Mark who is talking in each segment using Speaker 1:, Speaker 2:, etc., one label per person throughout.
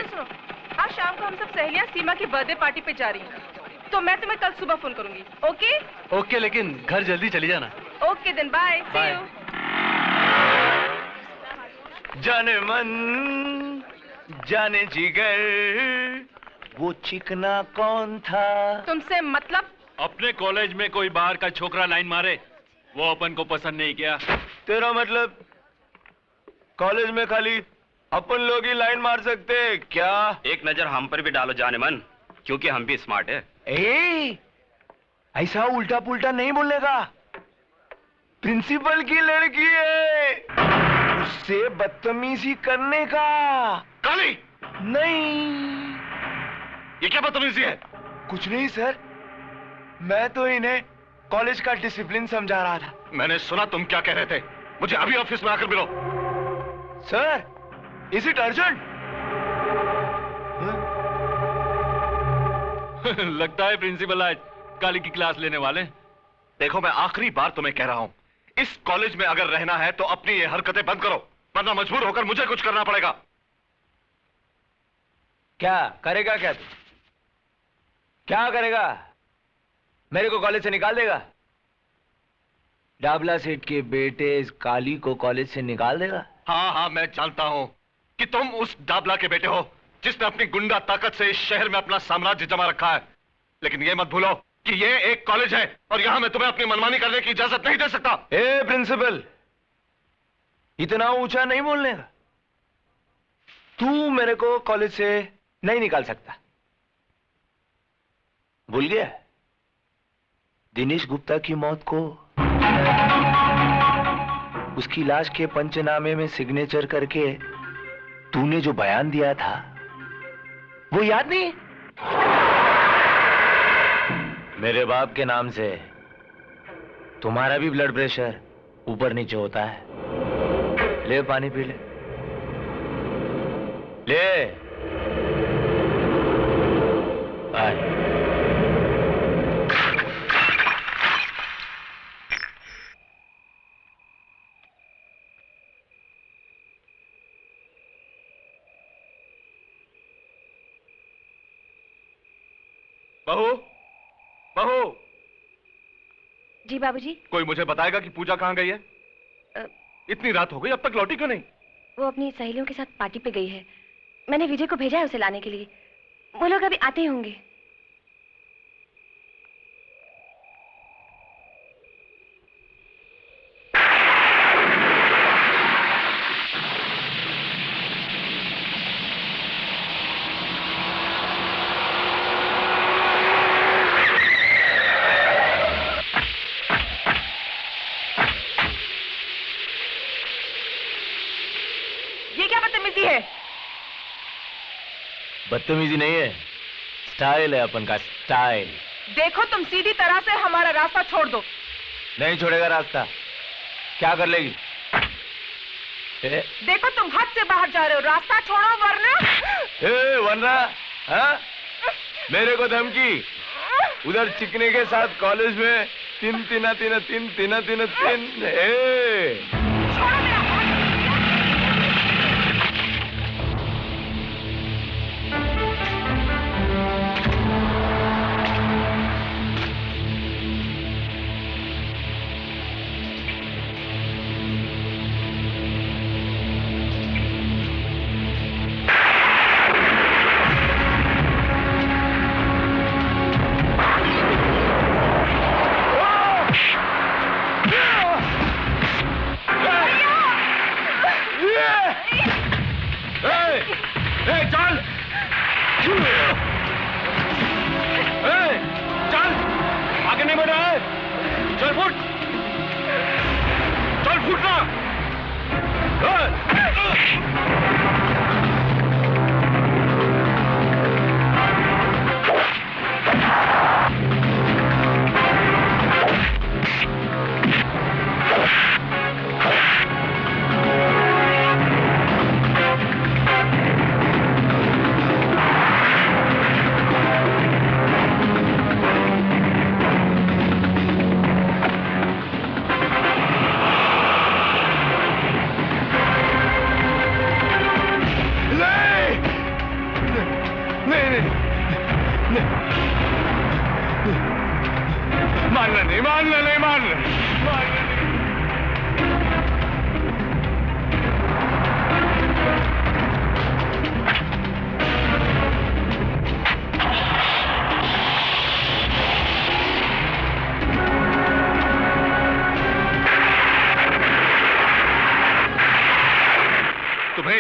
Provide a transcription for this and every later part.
Speaker 1: सुनो, आज शाम को हम सब सहेलियां सीमा की बर्थडे पार्टी पे जा रही हैं, तो मैं तुम्हें कल सुबह फोन करूंगी। ओके?
Speaker 2: ओके, लेकिन घर जल्दी चली जाना।
Speaker 1: Okay then, bye. See you.
Speaker 3: जाने मन जाने जिगर, वो चिकना कौन था?
Speaker 1: तुमसे मतलब?
Speaker 4: अपने कॉलेज में कोई बाहर का छोकरा लाइन मारे, वो अपन को पसंद नहीं किया।
Speaker 3: तेरा मतलब कॉलेज में खाली अपन लोग ही लाइन मार सकते क्या?
Speaker 5: एक नजर हम पर भी डालो जाने मन, क्योंकि हम भी स्मार्ट है।
Speaker 3: ऐसा उल्टा पुल्टा नहीं बोलने का। प्रिंसिपल की लड़की है, उससे बदतमीजी करने का।
Speaker 4: काली!
Speaker 3: नहीं,
Speaker 4: ये क्या बदतमीजी है?
Speaker 3: कुछ नहीं सर, मैं तो इन्हें कॉलेज का डिसिप्लिन समझा रहा था।
Speaker 4: मैंने सुना तुम क्या कह रहे थे। मुझे अभी ऑफिस में आकर मिलो।
Speaker 3: Sir, is it urgent?
Speaker 4: लगता है प्रिंसिपल आज काली की क्लास लेने वाले।
Speaker 6: देखो, मैं आखिरी बार तुम्हें कह रहा हूं, इस कॉलेज में अगर रहना है तो अपनी ये हरकतें बंद करो, वरना मजबूर होकर मुझे कुछ करना पड़ेगा।
Speaker 3: क्या करेगा? क्या तू क्या करेगा? मेरे को कॉलेज से निकाल देगा? डाबला सेठ के बेटे इस काली को कॉलेज से निकाल देगा?
Speaker 6: हाँ, मैं जानता हूं कि तुम उस डाबला के बेटे हो जिसने अपनी गुंडा ताकत से इस शहर में अपना साम्राज्य जमा रखा है। लेकिन ये मत भूलो कि ये एक कॉलेज है और यहां मैं तुम्हें अपनी मनमानी करने की इजाजत नहीं दे सकता।
Speaker 3: ए प्रिंसिपल, इतना ऊंचा नहीं बोलने का। तू मेरे को कॉलेज से नहीं निकाल सकता। भूल गया दिनेश गुप्ता की मौत को? उसकी लाश के पंचनामे में सिग्नेचर करके तूने जो बयान दिया था, वो याद नहीं? मेरे बाप के नाम से तुम्हारा भी ब्लड प्रेशर ऊपर नीचे होता है। ले पानी पी ले। ले आए।
Speaker 6: बहू, बहू।
Speaker 7: जी बाबूजी।
Speaker 6: कोई मुझे बताएगा कि पूजा कहाँ गई है? इतनी रात हो गई, अब तक लौटी क्यों नहीं?
Speaker 7: वो अपनी सहेलियों के साथ पार्टी पे गई है। मैंने विजय को भेजा है उसे लाने के लिए। वो लोग अभी आते ही होंगे।
Speaker 3: बदतमीजी नहीं है, स्टाइल है अपन का, स्टाइल।
Speaker 1: देखो, तुम सीधी तरह से हमारा रास्ता छोड़ दो।
Speaker 3: नहीं छोड़ेगा रास्ता। क्या कर लेगी?
Speaker 1: देखो, तुम हद से बाहर जा रहे हो। रास्ता छोड़ो वरना।
Speaker 3: वरना? हाँ? मेरे को धमकी? उधर चिकने के साथ कॉलेज में तीन तीन तीन तीन तीन तीन तीन।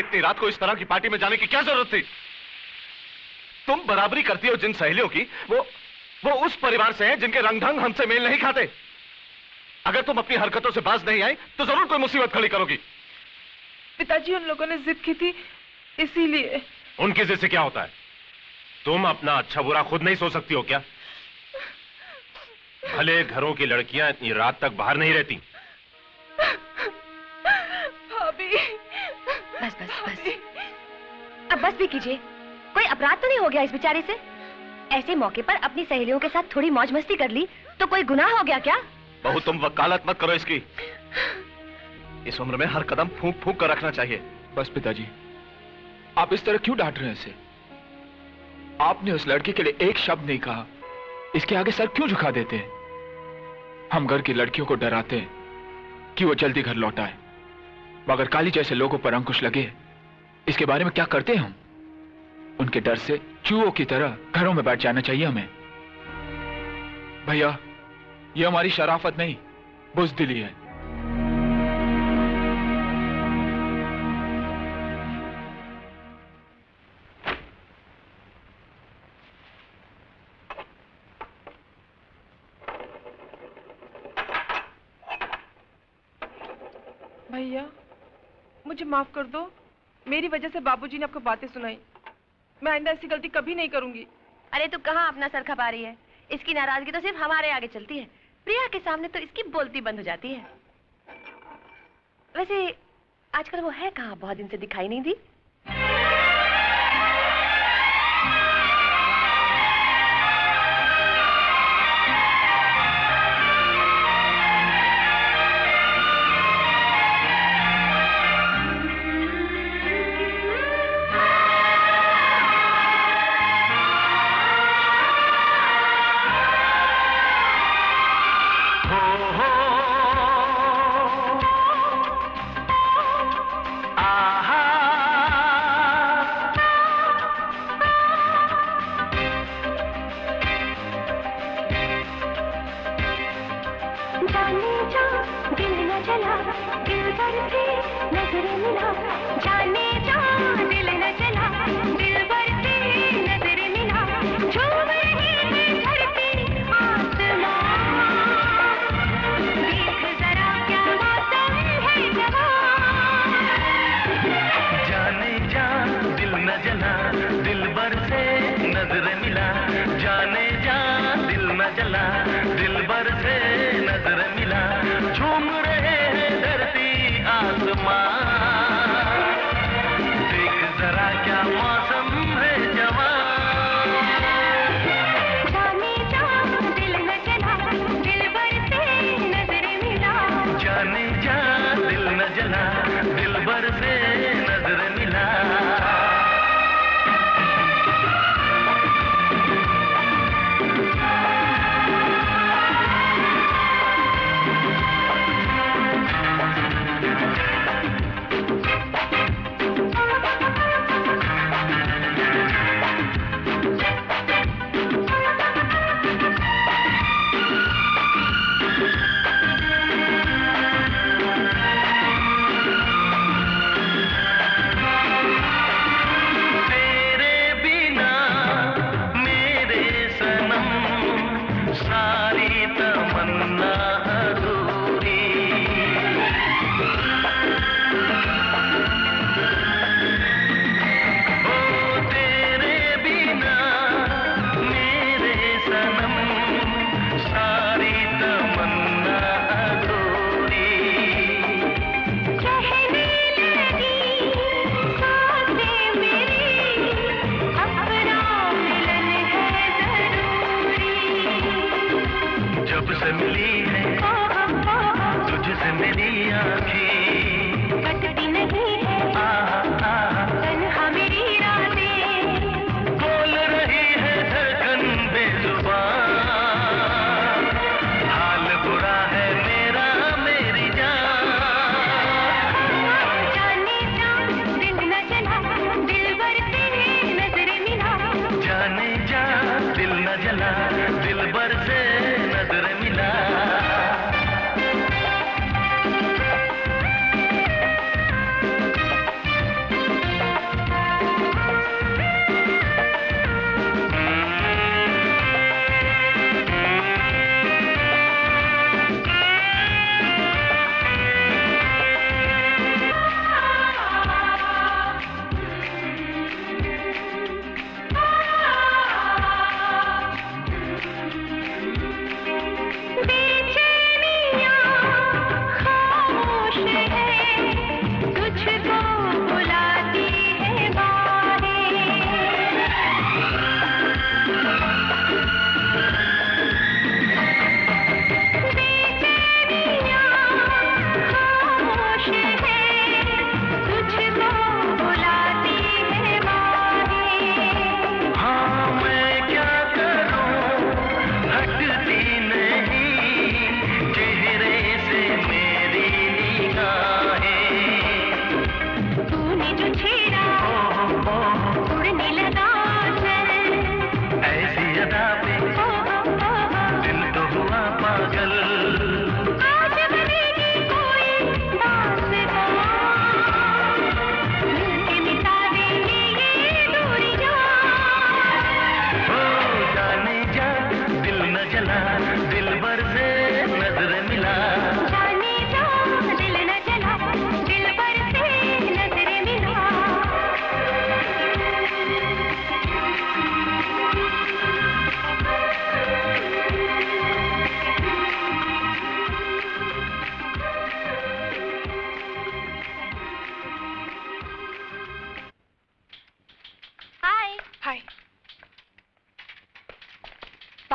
Speaker 6: इतनी रात को इस तरह की पार्टी में जाने की क्या जरूरत थी? तुम बराबरी करती हो जिन सहेलियों की, वो उस परिवार से हैं जिनके रंग ढंग हमसे मेल नहीं खाते। अगर तुम अपनी हरकतों से बाज नहीं आई तो जरूर कोई मुसीबत खड़ी करोगी।
Speaker 1: पिताजी, उन लोगों ने जिद की थी, इसीलिए।
Speaker 6: उनकी जिद से क्या होता है? तुम अपना अच्छा बुरा खुद नहीं सोच सकती हो क्या? भले घरों की लड़कियां इतनी रात तक बाहर नहीं रहती।
Speaker 1: भाभी।
Speaker 7: बस बस बस, अब बस भी कीजिए। कोई अपराध तो नहीं हो गया इस बेचारे से? ऐसे मौके पर अपनी सहेलियों के साथ थोड़ी मौज मस्ती कर ली तो कोई गुनाह हो गया क्या?
Speaker 6: बहू, तुम वकालत मत करो इसकी। इस उम्र में हर कदम फूंक फूंक कर रखना चाहिए।
Speaker 8: बस पिताजी, आप इस तरह क्यों डांट रहे हैं इसे? आपने उस लड़की के लिए एक शब्द नहीं कहा, इसके आगे सर क्यों झुका देते हैं? हम घर की लड़कियों को डराते हैं कि वो जल्दी घर लौट आए, मगर काली जैसे लोगों पर अंकुश लगे, इसके बारे में क्या करते हैं हम? उनके डर से चूहों की तरह घरों में बैठ जाना चाहिए हमें। भैया, ये हमारी शराफत नहीं, बुज़दिली है।
Speaker 1: भैया, मुझे माफ कर दो। मेरी वजह से बाबूजी ने आपको बातें सुनाई। मैं आइंदा ऐसी गलती कभी नहीं करूंगी।
Speaker 7: अरे तू कहाँ अपना सर खपा रही है? इसकी नाराजगी तो सिर्फ हमारे आगे चलती है, प्रिया के सामने तो इसकी बोलती बंद हो जाती है। वैसे आजकल वो है कहाँ? बहुत दिन से दिखाई नहीं दी।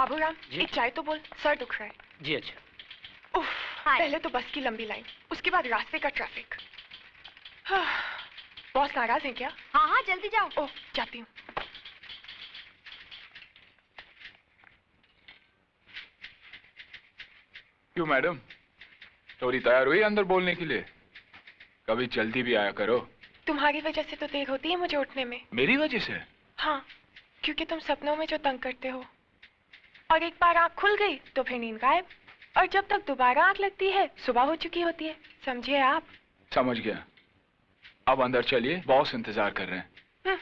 Speaker 1: बाबूराम, एक चाय तो बोल, सर दुख रहा है।
Speaker 2: जी अच्छा।
Speaker 1: उफ, पहले तो बस की लंबी लाइन, उसके बाद रास्ते का ट्रैफिक। बॉस नाराज है क्या?
Speaker 7: हाँ हाँ जल्दी जाओ।
Speaker 1: ओह, जाती हूँ।
Speaker 8: क्यों मैडम, थोड़ी तैयार हुई अंदर बोलने के लिए? कभी जल्दी भी आया करो।
Speaker 1: तुम्हारी वजह से तो देर होती है मुझे उठने में।
Speaker 8: मेरी वजह से?
Speaker 1: हाँ, क्योंकि तुम सपनों में जो तंग करते हो, और एक बार आँख खुल गई तो फिर नींद गायब, और जब तक दोबारा आँख लगती है सुबह हो चुकी होती है। समझे आप?
Speaker 8: समझ गया। अब अंदर चलिए, बॉस इंतजार कर रहे हैं।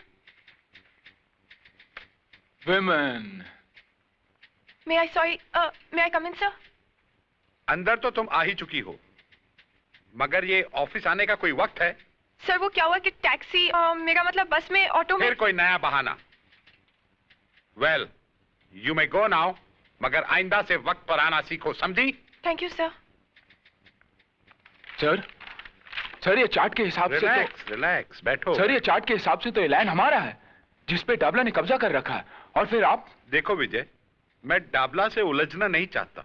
Speaker 8: विमेन।
Speaker 1: मे आई कम इन सर?
Speaker 9: अंदर तो तुम आ ही चुकी हो, मगर ये ऑफिस आने का कोई वक्त है?
Speaker 1: सर वो क्या हुआ कि टैक्सी, मेरा मतलब बस में, ऑटो में।
Speaker 9: फिर कोई नया बहाना। Well, you may go now, मगर आइंदा से वक्त पर आना सीखो, समझी?
Speaker 1: Thank you sir.
Speaker 8: सर ये चार्ट के हिसाब से तो
Speaker 9: रिलैक्स बैठो।
Speaker 8: सर ये चार्ट के हिसाब से तो ये लैंड हमारा है, जिसपे डाबला ने कब्जा कर रखा है, और फिर आप।
Speaker 9: देखो विजय, मैं डाबला से उलझना नहीं चाहता।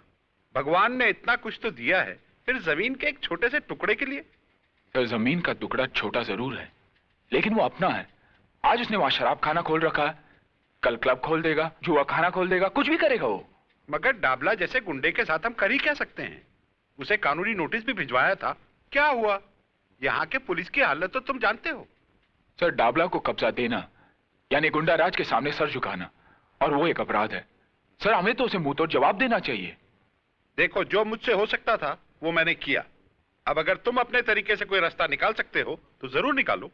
Speaker 9: भगवान ने इतना कुछ तो दिया है, फिर जमीन के एक छोटे से टुकड़े के लिए।
Speaker 8: सर जमीन का टुकड़ा छोटा जरूर है, लेकिन वो अपना है। आज उसने वहां शराब खाना खोल रखा है, कल क्लब खोल देगा, जुआ खाना खोल देगा, कुछ भी करेगा वो।
Speaker 9: मगर डाबला जैसे गुंडे के साथ हम कर ही क्या सकते हैं? उसे कानूनी नोटिस भी भिजवाया था, क्या हुआ? यहाँ के पुलिस की हालत तो तुम जानते हो।
Speaker 8: सर डाबला को कब्जा देना यानी गुंडा राज के सामने सर झुकाना, और वो एक अपराध है। सर हमें तो उसे मुंह तोड़ जवाब देना चाहिए।
Speaker 9: देखो, जो मुझसे हो सकता था वो मैंने किया। अब अगर तुम अपने तरीके से कोई रास्ता निकाल सकते हो तो जरूर निकालो।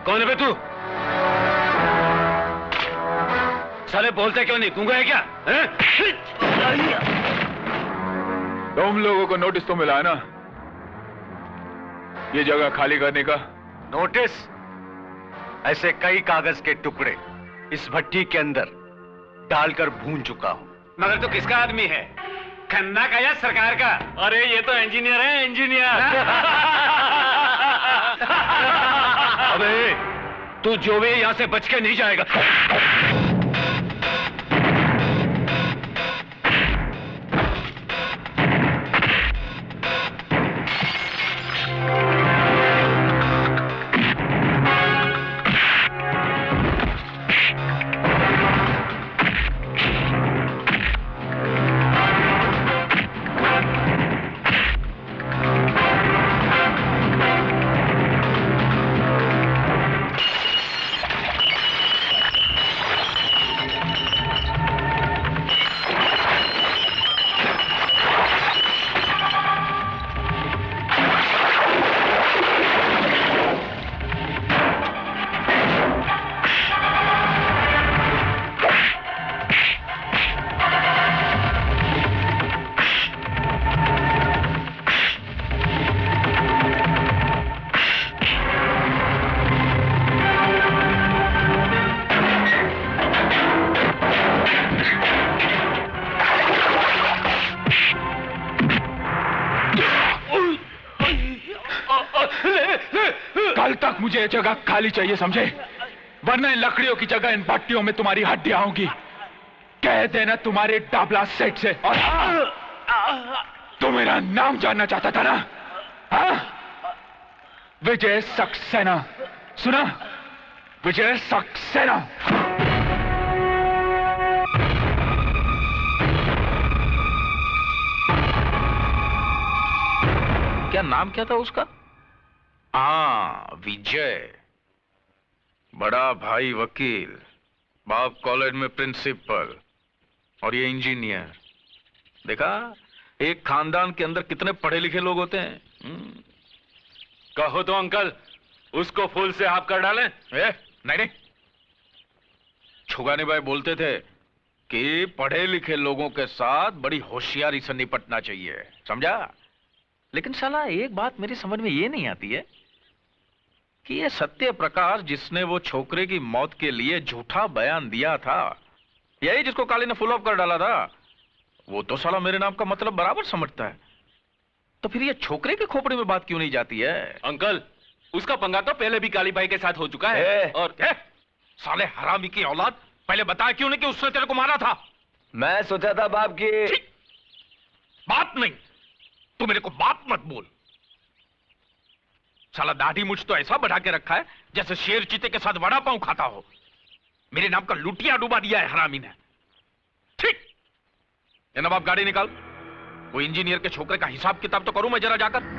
Speaker 5: कौन है बे तू? साले बोलते क्यों नहीं? गूंगा है क्या?
Speaker 8: तुम लोगों को नोटिस तो मिला है ना, ये जगह खाली करने का?
Speaker 6: नोटिस? ऐसे कई कागज के टुकड़े इस भट्टी के अंदर डालकर भून चुका हूं।
Speaker 5: मगर तू किसका आदमी है? खन्ना का या सरकार का? अरे ये तो इंजीनियर है, इंजीनियर।
Speaker 6: अबे तू जो भी यहां से बच के नहीं जाएगा।
Speaker 8: कल तक मुझे ये जगह खाली चाहिए, समझे? वरना इन लकड़ियों की जगह इन भट्टियों में तुम्हारी हड्डियां होंगी। कह देना तुम्हारे डाबला सेठ से। और तू मेरा नाम जानना चाहता था ना? हाँ? विजय सक्सेना, सुना? विजय सक्सेना।
Speaker 6: क्या नाम क्या था उसका? हाँ, विजय। बड़ा भाई वकील, बाप कॉलेज में प्रिंसिपल, और ये इंजीनियर। देखा, एक खानदान के अंदर कितने पढ़े लिखे लोग होते हैं।
Speaker 4: कहो तो अंकल, उसको फूल से आप कर डालें।
Speaker 6: नहीं, छुगानी भाई बोलते थे कि पढ़े लिखे लोगों के साथ बड़ी होशियारी से निपटना चाहिए, समझा? लेकिन साला एक बात मेरी समझ में ये नहीं आती है कि ये सत्य प्रकाश जिसने वो छोकरे की मौत के लिए झूठा बयान दिया था,
Speaker 10: यही जिसको काली ने फुल ऑफ कर डाला था, वो तो साला मेरे नाम का मतलब बराबर समझता है। तो फिर ये छोकरे के खोपड़े में बात क्यों नहीं जाती है?
Speaker 4: अंकल, उसका पंगा तो पहले भी काली भाई के साथ हो चुका है।
Speaker 10: और साले हरामी की औलाद, पहले बताया क्यों नहीं कि उसने तेरे को मारा था?
Speaker 3: मैं सोचा था बाप की
Speaker 10: बात नहीं, तू मेरे को बात मत बोल। साला दाढ़ी मुझ तो ऐसा बढ़ा के रखा है जैसे शेर चीते के साथ वड़ा पाव खाता हो। मेरे नाम का लुटिया डुबा दिया है हरामी ने। ठीक, ये नवाब गाड़ी निकाल। वो इंजीनियर के छोकरे का हिसाब किताब तो करूं मैं जरा जाकर।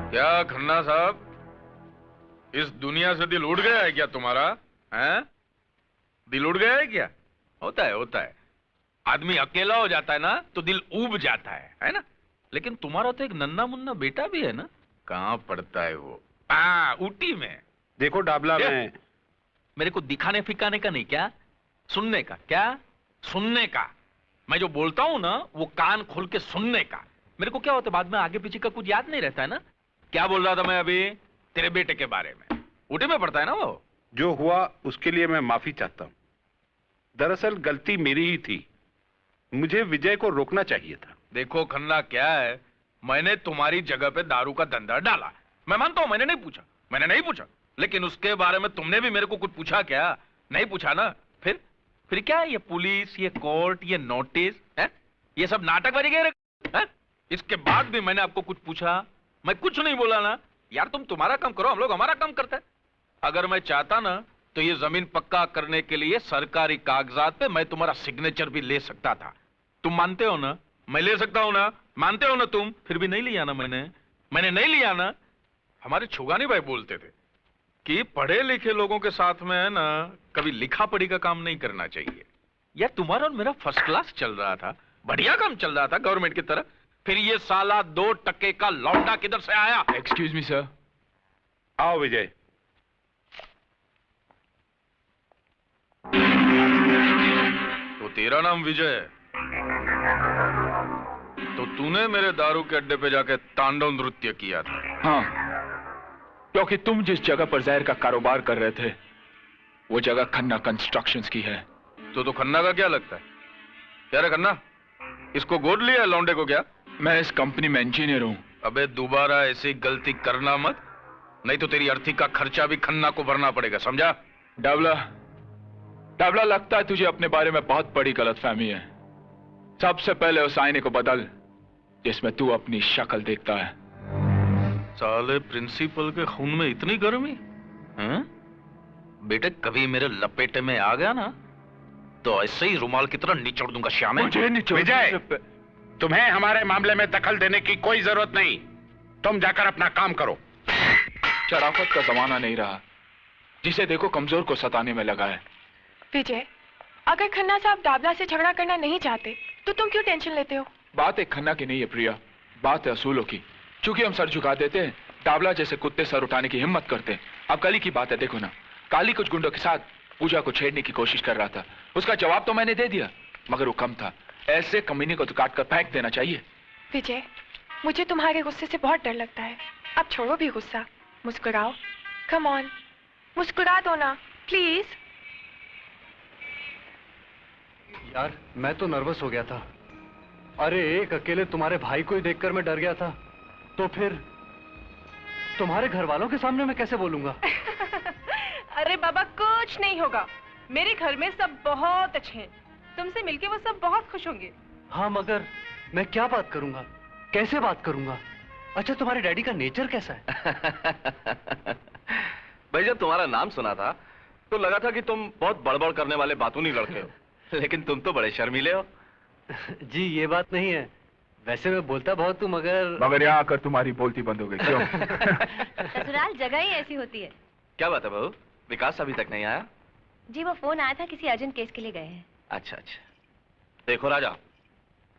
Speaker 10: क्या खन्ना साहब, इस दुनिया से दिल उड़ गया है क्या तुम्हारा? हैं? दिल उड़ गया है क्या? होता है। आदमी अकेला हो जाता है ना तो दिल ऊब जाता है ना? लेकिन तुम्हारा तो एक नन्ना मुन्ना बेटा भी है ना? कहाँ पढ़ता है वो? ऊटी में।
Speaker 9: देखो डाबला में
Speaker 10: मेरे को दिखाने फिकाने का नहीं, क्या सुनने का? क्या सुनने का? मैं जो बोलता हूं ना वो कान खोल के सुनने का। मेरे को क्या होता है बाद में आगे पीछे का कुछ याद नहीं रहता है ना। क्या बोल रहा था मैं अभी? तेरे बेटे के बारे में। ऊटी में पढ़ता है ना वो?
Speaker 9: जो हुआ उसके लिए मैं माफी चाहता हूं। दरअसल गलती मेरी ही थी, मुझे विजय को रोकना चाहिए था।
Speaker 10: देखो खन्ना, क्या है, मैंने तुम्हारी जगह पे दारू का धंधा डाला। मैं मानता हूं मैंने नहीं पूछा, लेकिन उसके बारे में तुमने भी मेरे को कुछ पूछा क्या? नहीं पूछा ना। फिर क्या है ये पुलिस, ये कोर्ट, ये नोटिस है? ये सब नाटक बन गए हैं? इसके बाद भी मैंने आपको कुछ पूछा? मैं कुछ नहीं बोला ना। यार तुम तुम्हारा काम करो, हम लोग हमारा काम करते हैं। अगर मैं चाहता ना तो ये जमीन पक्का करने के लिए सरकारी कागजात पे मैं तुम्हारा सिग्नेचर भी ले सकता था। तुम मानते हो ना? मैं ले सकता हूं ना? मानते हो ना तुम? फिर भी नहीं लिया ना मैंने नहीं लिया ना। हमारे छुगानी भाई बोलते थे कि पढ़े लिखे लोगों के साथ में है ना कभी लिखा पढ़ी का काम नहीं करना चाहिए। यार तुम्हारा और मेरा फर्स्ट क्लास चल रहा था, बढ़िया काम चल रहा था गवर्नमेंट की तरह। फिर ये साला 2 टके का लौंडा किधर से आया?
Speaker 8: Excuse me sir.
Speaker 9: आओ विजय।
Speaker 10: तो तेरा नाम विजय है, तो तूने मेरे दारू के अड्डे पे जाके तांडव नृत्य किया था?
Speaker 8: हाँ, क्योंकि तुम जिस जगह पर जहर का कारोबार कर रहे थे वो जगह खन्ना कंस्ट्रक्शंस की है।
Speaker 10: तो खन्ना का क्या लगता है? क्या रे खन्ना, इसको गोद लिया है लौंडे को क्या?
Speaker 8: मैं इस कंपनी में इंजीनियर हूं।
Speaker 10: अबे दोबारा ऐसी गलती करना मत, नहीं तो तेरी अर्थी का खर्चा भी खन्ना को भरना पड़ेगा, समझा?
Speaker 8: डाबला, लगता है तुझे अपने बारे में बहुत बड़ी गलतफहमी है। सबसे पहले उस आईने को बदल जिसमें तू अपनी शक्ल देखता है।
Speaker 10: साले प्रिंसिपल के खून में इतनी गर्मी? बेटे कभी मेरे लपेटे में आ गया ना तो ऐसे ही रुमाल की तरह निचोड़ दूंगा श्याम।
Speaker 9: विजय, तुम्हें हमारे मामले में दखल देने की कोई जरूरत नहीं। तुम जाकर अपना काम करो।
Speaker 8: शराफत का जमाना नहीं रहा, जिसे देखो कमजोर को सताने में लगा है।
Speaker 1: विजय, अगर खन्ना साहब दाबला से झगड़ा करना नहीं चाहते तो तुम क्यों टेंशन लेते हो?
Speaker 8: बात एक खन्ना की नहीं है प्रिया, बात है असूलों की। चूंकि हम सर झुका देते हैं, दाबला जैसे कुत्ते सर उठाने की हिम्मत करते हैं। अब कल की बात है, देखो ना, काली कुछ गुंडों के साथ पूजा को छेड़ने की कोशिश कर रहा था। उसका जवाब तो मैंने दे दिया, मगर वो कम था। ऐसे कमीने को तो काट कर फेंक देना चाहिए।
Speaker 1: विजय, मुझे तुम्हारे गुस्से से बहुत डर लगता है। अब छोड़ो भी गुस्सा, मुस्कुराओ। कम ऑन, मुस्कुरा दो ना प्लीज।
Speaker 2: यार मैं तो नर्वस हो गया था। अरे एक अकेले तुम्हारे भाई को ही देखकर मैं डर गया था, तो फिर तुम्हारे घर वालों के सामने मैं कैसे बोलूंगा?
Speaker 11: अरे बाबा कुछ नहीं होगा, मेरे घर में सब बहुत अच्छे हैं। तुमसे मिलके वो सब बहुत खुश होंगे।
Speaker 2: हाँ मगर मैं क्या बात करूंगा, कैसे बात करूंगा? अच्छा तुम्हारे डैडी का नेचर कैसा है?
Speaker 6: भाई जब तुम्हारा नाम सुना था तो लगा था कि तुम बहुत बड़बड़ करने वाले बातूनी लड़के हो, लेकिन तुम तो बड़े शर्मीले हो।
Speaker 2: जी ये बात नहीं है, वैसे मैं बोलता बहुत हूँ मगर
Speaker 8: यहाँ आकर तुम्हारी बोलती बंद हो गई क्यों?
Speaker 7: ससुराल जगह ही ऐसी होती है।
Speaker 6: क्या बात है बहू, विकास अभी तक नहीं आया?
Speaker 7: जी वो फोन आया था, किसी अर्जेंट केस के लिए गए हैं।
Speaker 6: अच्छा अच्छा। देखो राजा,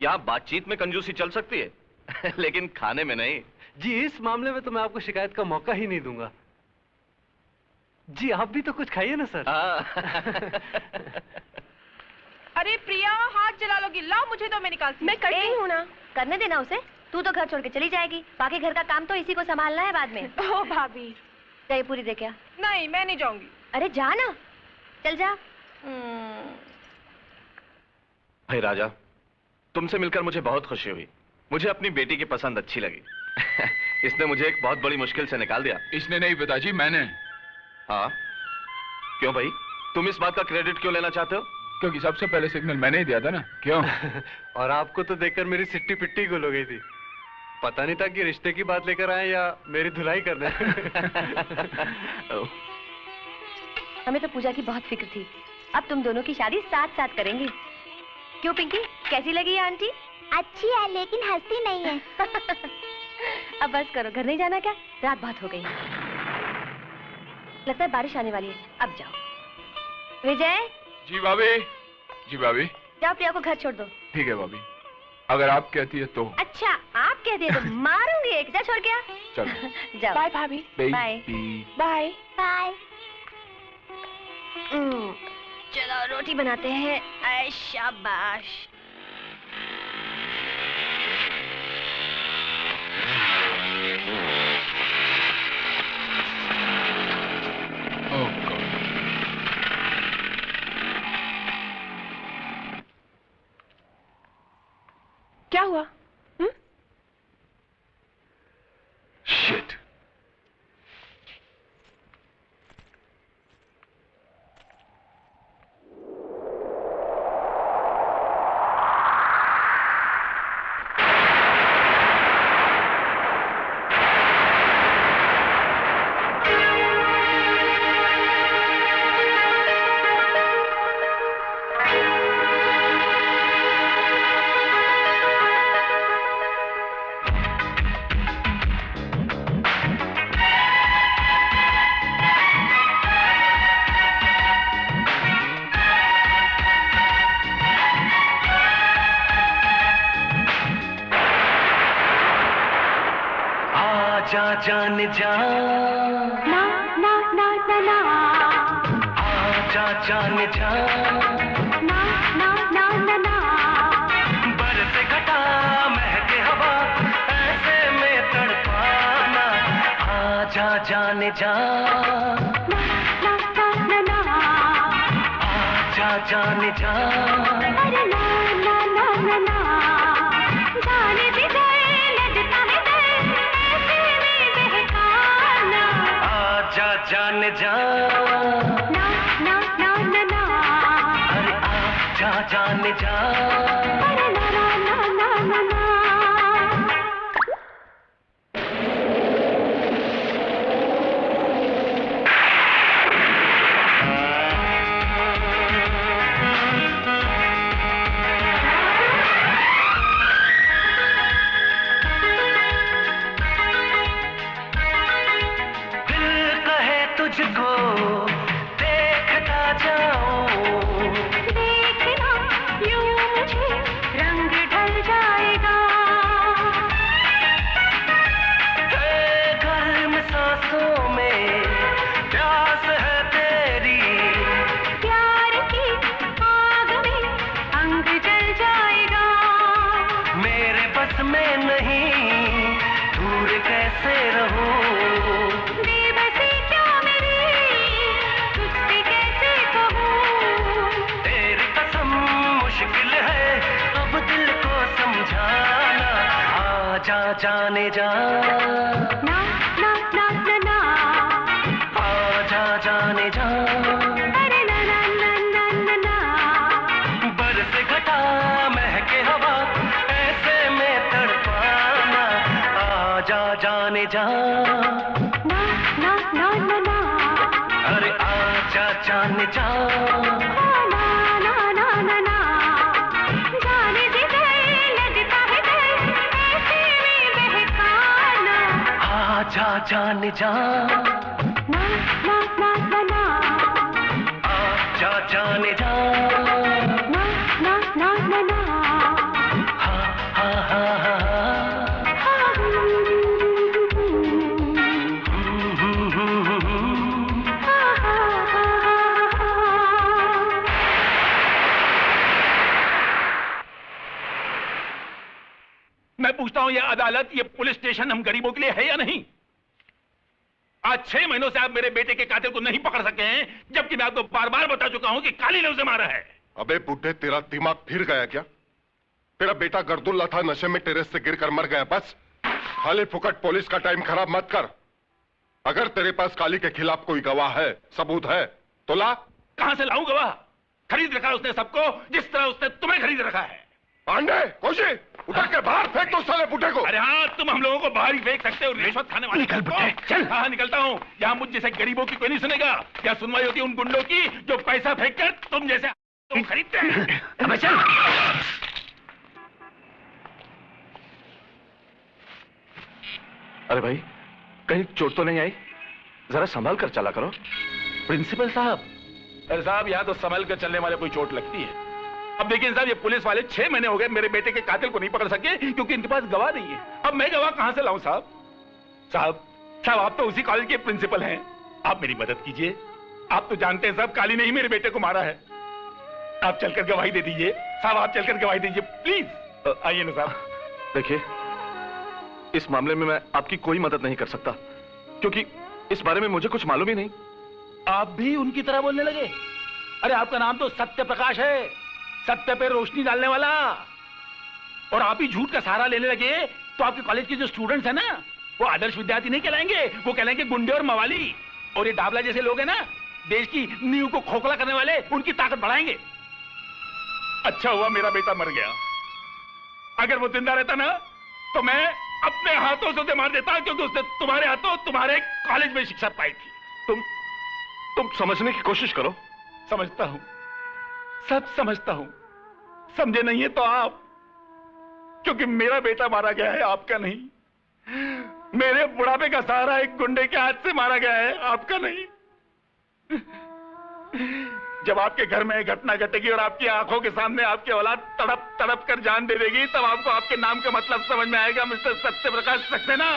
Speaker 6: यहाँ बातचीत में कंजूसी चल सकती है लेकिन खाने में नहीं।
Speaker 2: जी इस मामले में तो मैं आपको शिकायत का मौका ही नहीं दूंगा। जी आप भी तो कुछ खाइए ना सर।
Speaker 11: अरे प्रिया, हाथ जला लोगी, लाओ मुझे दो, मैं निकालती।
Speaker 7: मैं करती हूँ ना। करने देना उसे। तू तो घर छोड़ के चली जाएगी, बाकी घर का काम तो इसी को संभालना है बाद में।
Speaker 11: ओ भाभी।
Speaker 7: दही पूरी दे क्या?
Speaker 11: नहीं, मैं नहीं जाऊंगी।
Speaker 7: अरे जा ना, चल जा।
Speaker 6: भाई राजा, तुमसे मिलकर मुझे बहुत खुशी हुई। मुझे अपनी बेटी की पसंद अच्छी लगी। इसने मुझे एक बहुत बड़ी मुश्किल से निकाल दिया।
Speaker 8: इसने नहीं पिताजी, मैंने।
Speaker 6: हाँ क्यों भाई, तुम इस बात का क्रेडिट क्यों लेना चाहते हो?
Speaker 8: क्योंकि सबसे पहले सिग्नल मैंने ही दिया था ना। क्यों?
Speaker 2: और आपको तो देखकर मेरी सिट्टी पिट्टी गुल हो गई थी। पता नहीं था कि रिश्ते की बात लेकर आए या मेरी धुलाई करने।
Speaker 7: हमें तो पूजा की बहुत फिक्र थी। अब तुम दोनों की शादी साथ साथ करेंगे। क्यों पिंकी, कैसी लगी आंटी?
Speaker 12: अच्छी है लेकिन हंसती नहीं है।
Speaker 7: अब बस करो, घर नहीं जाना क्या? रात बहुत हो गई। लगता है बारिश आने वाली है, अब जाओ। विजय।
Speaker 8: जी भाभी। जी भाभी।
Speaker 7: जाओ प्रिया को घर छोड़ दो।
Speaker 8: ठीक है भाभी, अगर आप कहती है तो।
Speaker 7: अच्छा आप कहती है तो मारूंगी एक। जा छोड़ गया।
Speaker 8: चलो
Speaker 7: जाओ।
Speaker 1: बाय भाभी।
Speaker 7: Bye bye
Speaker 12: bye.
Speaker 7: चलो रोटी बनाते हैं। ऐ शाबाश।
Speaker 1: क्या हुआ?
Speaker 6: Shit.
Speaker 13: जान जा
Speaker 12: ना ना ना ना ना
Speaker 13: आजा जान जा
Speaker 12: ना ना ना ना ना
Speaker 13: बरस घटा महके हवा ऐसे में तड़पाना आजा जान जा
Speaker 12: ना ना ना ना ना
Speaker 13: आजा जान जा
Speaker 12: अरे ना ना ना ना ना जाने भी जाए लगता है
Speaker 13: आजा जान जा
Speaker 12: ना ना ना ना ना
Speaker 13: अरे आजा जान जा
Speaker 12: अरे ना ना ना ना ना ना
Speaker 13: तुझको देखता जाऊं
Speaker 12: देखना यूं मुझे रंग ढल जाएगा
Speaker 13: गर्म सांसों में प्यास है तेरी
Speaker 12: प्यार की आग में अंग जल जाएगा
Speaker 13: मेरे बस में नहीं दूर कैसे रहूं आजा जाने जा
Speaker 12: ना ना ना ना ना
Speaker 13: आजा जाने जा
Speaker 12: अरे ना ना ना ना ना ना
Speaker 13: बरस घटा महके हवा ऐसे में तड़पाना आजा जाने जा
Speaker 12: ना ना ना ना ना
Speaker 13: अरे आजा जाने जा
Speaker 12: ना ना ना ना ना जाने दे लगता है
Speaker 13: आजा जान जा
Speaker 12: ना ना ना ना ना
Speaker 10: मैं पूछता हूं, ये अदालत, ये पुलिस स्टेशन हम गरीबों के लिए है या नहीं? आज 6 महीनों से आप मेरे बेटे के कातिल को नहीं पकड़ सके हैं, जबकि मैं आपको बार बार बता चुका हूं कि काली ने उसे मारा है।
Speaker 6: अबे बुड्ढे, तेरा दिमाग फिर गया क्या? तेरा बेटा गर्दुल्ला था, नशे में टेरेस से गिरकर मर गया। बस खाली फुकट पुलिस का टाइम खराब मत कर। अगर तेरे पास काली के खिलाफ कोई गवाह है, सबूत है, तो ला।
Speaker 10: कहां से लाऊं गवाह? खरीद रखा उसने सबको, जिस तरह उसने तुम्हें खरीद रखा है।
Speaker 6: पांडे, कोशिश उठा के बाहर फेंक दो साले बुड्ढे को।
Speaker 10: अरे हाँ, तुम हम लोगों को बाहर ही फेंक सकते हो, रिश्वत खाने वाले।
Speaker 6: निकल बुड्ढे, चल।
Speaker 10: हाँ, निकलता हूँ। यहाँ मुझ जैसे गरीबों की कोई नहीं सुनेगा। क्या सुनवाई होती है उन गुंडों की जो पैसा फेंक कर तुम जैसे तुम खरीदते हैं।
Speaker 6: अबे चल।
Speaker 14: अरे भाई, कहीं चोट तो नहीं आई? जरा संभाल कर चला करो।
Speaker 10: प्रिंसिपल साहब। अरे साहब, यहाँ तो संभल कर चलने वाले कोई चोट लगती है। अब देखिए साहब, ये पुलिस वाले 6 महीने हो गए मेरे बेटे के कातिल को नहीं पकड़ सके क्योंकि इनके पास गवाह नहीं है। अब मैं गवाह कहां से लाऊं साहब? साहब आप तो उसी कॉलेज के प्रिंसिपल हैं, आप मेरी मदद कीजिए। आप तो जानते हैं साहब, काली ने ही मेरे बेटे को मारा है। आप चलकर गवाही दे दीजिए साहब, आप चलकर गवाही दीजिए प्लीज। आइए ना साहब।
Speaker 14: देखिए, इस मामले में मैं आपकी कोई मदद नहीं कर सकता क्योंकि इस बारे में मुझे कुछ मालूम ही नहीं।
Speaker 10: आप भी उनकी तरह बोलने लगे? अरे आपका नाम तो सत्य प्रकाश है, सत्य पे रोशनी डालने वाला। और आप ही झूठ का सहारा लेने लगे तो आपके कॉलेज के जो स्टूडेंट्स हैं ना, वो आदर्श विद्यार्थी नहीं कहलाएंगे, वो कहलाएंगे गुंडे और मवाली। और ये डाबला जैसे लोग हैं ना, देश की नींव को खोखला करने वाले, उनकी ताकत बढ़ाएंगे। अच्छा हुआ मेरा बेटा मर गया। अगर वो जिंदा रहता ना तो मैं अपने हाथों से उसे मार देता, क्योंकि उसने तुम्हारे हाथों तुम्हारे कॉलेज में शिक्षा पाई थी।
Speaker 14: तुम समझने की कोशिश करो।
Speaker 10: समझता हूं, सब समझता हूं। समझे नहीं है तो आप, क्योंकि मेरा बेटा मारा गया है, आपका नहीं। मेरे बुढ़ापे का सहारा एक गुंडे के हाथ से मारा गया है, आपका नहीं। जब आपके घर में घटना घटेगी और आपकी आंखों के सामने आपकी औलाद तड़प तड़प कर जान दे देगी, तब आपको आपके नाम का मतलब समझ में आएगा, मिस्टर सत्य प्रकाश सक्सेना।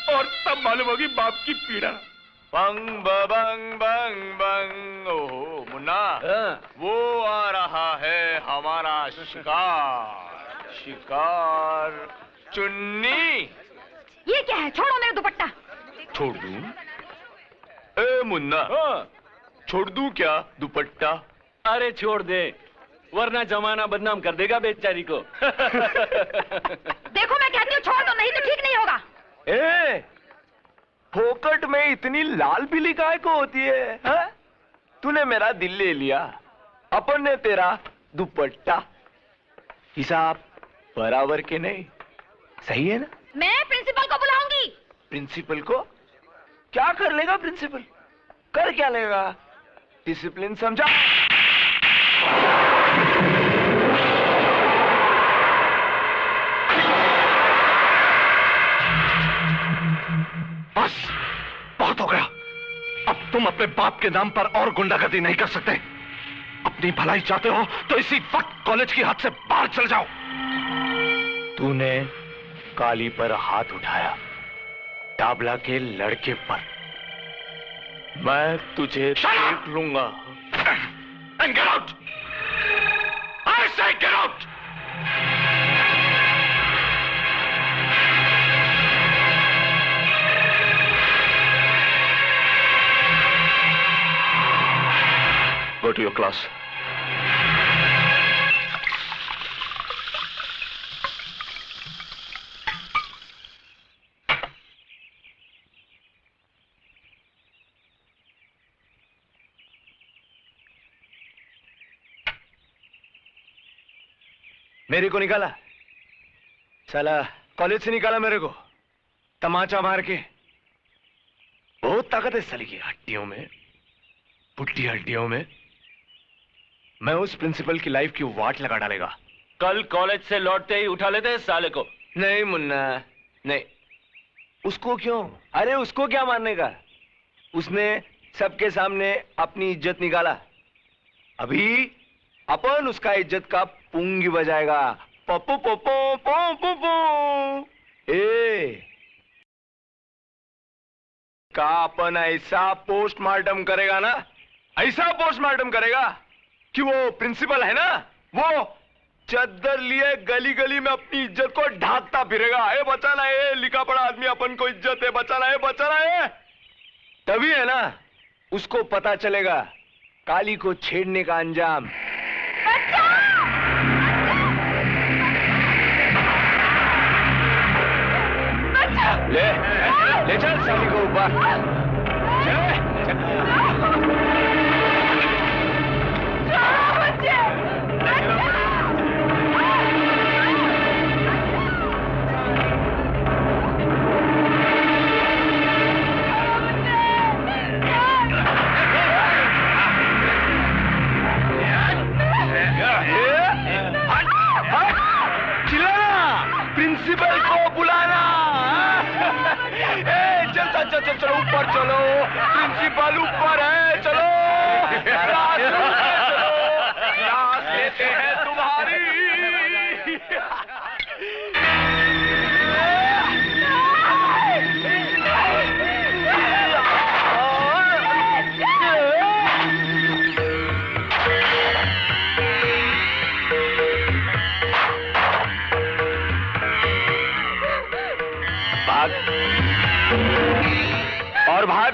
Speaker 10: और तब मालूम होगी बाप की पीड़ा।
Speaker 3: बंग बंग बंग बंग। ओहो मुन्ना, वो आ रहा है हमारा शिकार। शिकार चुन्नी।
Speaker 7: ये क्या है? छोड़ो मेरा दुपट्टा।
Speaker 3: छोड़ दूं? ए मुन्ना, छोड़ दूं क्या दुपट्टा?
Speaker 2: अरे छोड़ दे, वरना जमाना बदनाम कर देगा बेचारी को।
Speaker 7: देखो मैं कहती हूँ छोड़ दो, नहीं तो ठीक नहीं होगा।
Speaker 3: ए, फोकट में इतनी लाल पीली काय को होती है, हा? तूने मेरा दिल ले लिया, अपन ने तेरा दुपट्टा। हिसाब बराबर के नहीं, सही है ना?
Speaker 7: मैं प्रिंसिपल को बुलाऊंगी।
Speaker 3: प्रिंसिपल को? क्या कर लेगा प्रिंसिपल? कर क्या लेगा? डिसिप्लिन समझा?
Speaker 14: बस बहुत हो गया। अब तुम अपने बाप के नाम पर और गुंडागर्दी नहीं कर सकते। अपनी भलाई चाहते हो तो इसी वक्त कॉलेज की हद से बाहर चल जाओ।
Speaker 3: तूने काली पर हाथ उठाया, डाबला के लड़के पर। मैं तुझे देख लूंगा।
Speaker 14: And get out! I say get out! Go to your class.
Speaker 3: मेरे को निकाला, साला कॉलेज से निकाला मेरे को तमाचा मार के। बहुत ताकत है साली की हड्डियों में, पुट्टी हड्डियों में। मैं उस प्रिंसिपल की लाइफ की वाट लगा डालेगा।
Speaker 2: कल कॉलेज से लौटते ही उठा लेते साले को।
Speaker 3: नहीं मुन्ना, नहीं। उसको क्यों? अरे उसको क्या मारने का? उसने सबके सामने अपनी इज्जत निकाला। अभी अपन उसका इज्जत का पुंगी बजाएगा। पप्पू पप्पू पप्पू पप्पू। ए का अपन ऐसा पोस्टमार्टम करेगा ना, ऐसा पोस्टमार्टम करेगा कि वो प्रिंसिपल है ना, वो चद्दर लिए गली गली में अपनी इज्जत को ढांकता फिरेगा। ए बचाना है, लिखा पढ़ा आदमी अपन को इज्जत है, बचाना है। तभी है ना उसको पता चलेगा काली को छेड़ने का अंजाम। ले चल साली को ऊपर। प्रिंसिपल को बुलाना। चलो ऊपर चलो, प्रिंसिपल ऊपर है, चलो क्लास लेते हैं तुम्हारी। भाग और भाग।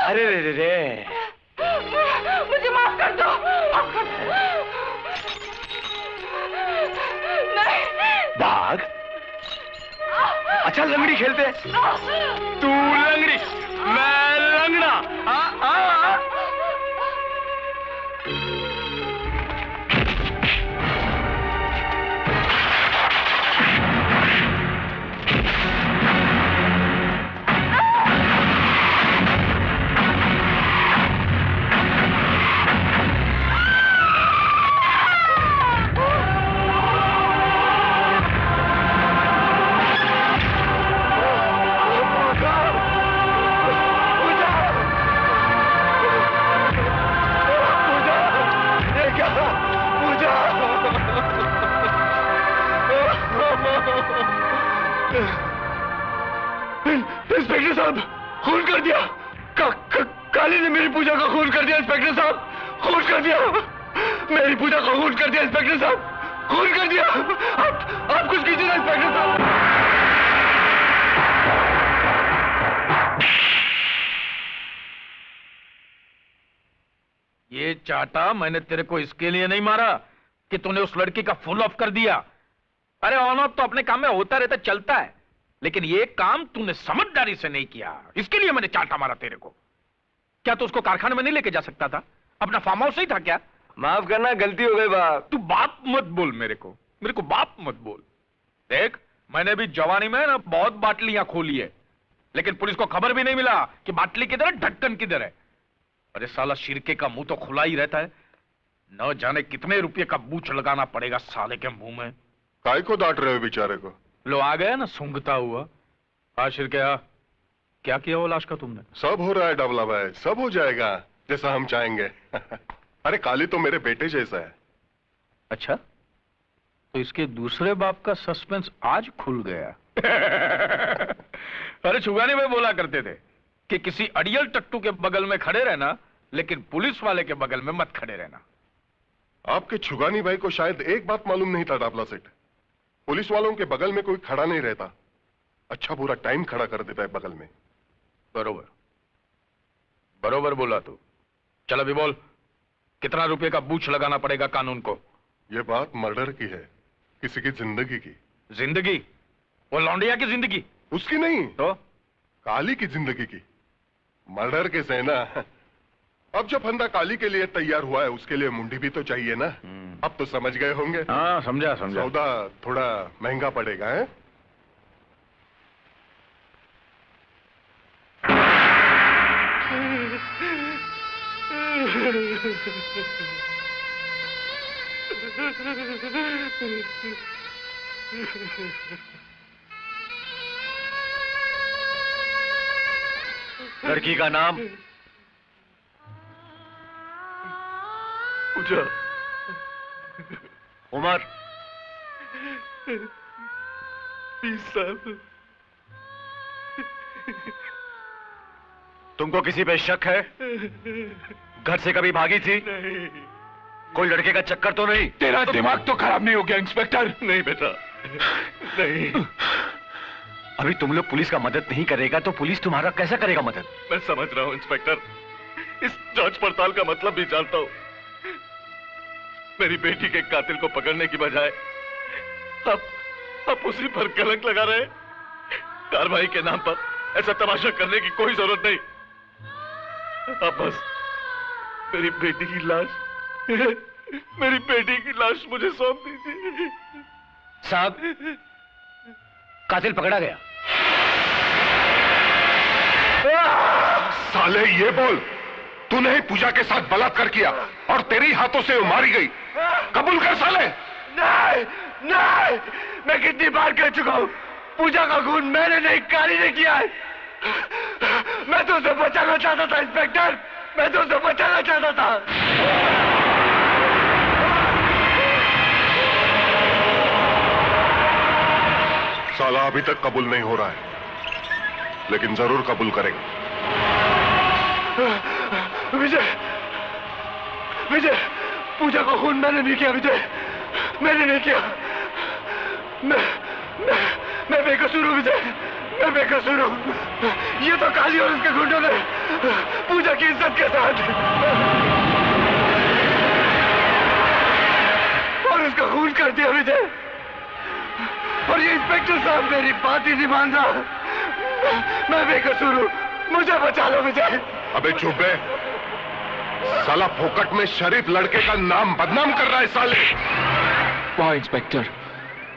Speaker 3: अरे रे रे
Speaker 12: मुझे माफ कर दो। नहीं।
Speaker 3: भाग। अच्छा लंगड़ी खेलते हैं। तू लंगड़ी, मैं लंगड़ा। इंस्पेक्टर साहब, खून कर दिया। काली ने मेरी पूजा का खून कर दिया। इंस्पेक्टर साहब, खून कर दिया। मेरी पूजा का खून कर दिया। इंस्पेक्टर साहब, खून कर दिया। आप कुछ कीजिए ना इंस्पेक्टर साहब।
Speaker 10: ये चाटा मैंने तेरे को इसके लिए नहीं मारा कि तूने उस लड़की का फुल ऑफ कर दिया। अरे ऑन ऑफ तो अपने काम में होता रहता, चलता है, लेकिन ये काम तूने समझदारी से नहीं किया, इसके लिए मैंने चाटा मारा तेरे को। क्या तू उसको कारखाने में नहीं लेके जा सकता था? अपना फार्म हाउस नहीं था क्या?
Speaker 3: माफ करना, गलती हो गई बाप।
Speaker 10: तू बाप मत बोल मेरे को बाप मत बोल। देख, मैंने भी जवानी में ना बहुत बाटलियां खोली है, लेकिन पुलिस को खबर भी नहीं मिला कि बाटली किधर है, ढक्कन किधर है। अरे साला शिरके का मुंह तो खुला ही रहता है, न जाने कितने रुपये का बूच लगाना पड़ेगा साले के मुंह में।
Speaker 6: काय को डांट रहे हो बेचारे को?
Speaker 10: लो आ गया ना सूंघता हुआ। शिरके आ, क्या किया वो लाश का तुमने?
Speaker 6: सब हो रहा है डबला भाई, सब हो जाएगा जैसा हम चाहेंगे। अरे काली तो मेरे बेटे जैसा है।
Speaker 10: अच्छा, तो इसके दूसरे बाप का सस्पेंस आज खुल गया। अरे छुगानी भाई बोला करते थे कि किसी अड़ियल टट्टू के बगल में खड़े रहना, लेकिन पुलिस वाले के बगल में मत खड़े रहना।
Speaker 6: आपके छुगानी भाई को शायद एक बात मालूम नहीं था डाबला सेठ, पुलिस वालों के बगल में कोई खड़ा नहीं रहता, अच्छा पूरा टाइम खड़ा कर देता है बगल में।
Speaker 10: बरोबर बरोबर बोला तू। चल अभी बोल, कितना रुपए का बूच लगाना पड़ेगा कानून को?
Speaker 6: ये बात मर्डर की है, किसी की जिंदगी की।
Speaker 10: जिंदगी? वो लौंडिया की जिंदगी?
Speaker 6: उसकी नहीं
Speaker 10: तो
Speaker 6: काली की जिंदगी की। मर्डर के से ना, अब जो फंदा काली के लिए तैयार हुआ है उसके लिए मुंडी भी तो चाहिए ना। अब तो समझ गए होंगे।
Speaker 10: हाँ, समझा समझा।
Speaker 6: सौदा थोड़ा महंगा पड़ेगा है?
Speaker 3: लड़की का नाम?
Speaker 6: पूजा।
Speaker 3: उम्र?
Speaker 6: 20 साल।
Speaker 3: तुमको किसी पे शक है? घर से कभी भागी थी?
Speaker 6: नहीं।
Speaker 3: कोई लड़के का चक्कर तो नहीं?
Speaker 8: तेरा दिमाग तो खराब नहीं हो गया इंस्पेक्टर?
Speaker 6: नहीं बेटा, नहीं।
Speaker 3: अभी तुम लोग पुलिस का मदद नहीं करेगा तो पुलिस तुम्हारा कैसा करेगा मदद?
Speaker 6: मैं समझ रहा हूं इंस्पेक्टर, इस जांच पड़ताल का मतलब भी जानता हूं। मेरी बेटी के कातिल को पकड़ने की बजाय अब उसी पर कलंक लगा रहे। कार्रवाई के नाम पर ऐसा तमाशा करने की कोई जरूरत नहीं। अब बस मेरी बेटी की लाश मुझे सौंप दीजिए।
Speaker 3: साहब, कातिल पकड़ा गया।
Speaker 6: साले ये बोल, तूने ही पूजा के साथ बलात्कार किया और तेरी हाथों से वो मारी गई। कबूल कर साले।
Speaker 3: नहीं, नहीं, मैं कितनी बार कह चुका हूं, पूजा का खून मैंने नहीं, काली ने किया है। मैं तो उसे बचाना चाहता था इंस्पेक्टर, मैं तो उसे बचाना चाहता था।
Speaker 6: साला अभी तक कबूल नहीं हो रहा है, लेकिन जरूर कबूल करेगा।
Speaker 3: विजय, विजय, पूजा का खून मैंने नहीं किया। विजय, मैंने नहीं किया। मैं बेकसूर हूँ विजय, मैं बेकसूर हूँ। ये तो काली और उसके गुंडों ने पूजा की इज्जत के साथ और उसका खून कर दिया विजय। और ये इंस्पेक्टर साहब मेरी बात ही नहीं मान रहा। मैं बेकसूर हूँ, मुझे बचा लो विजय।
Speaker 6: अबे चुप है, साला फोकट में शरीफ लड़के का नाम बदनाम कर रहा है साले।
Speaker 8: वाह इंस्पेक्टर,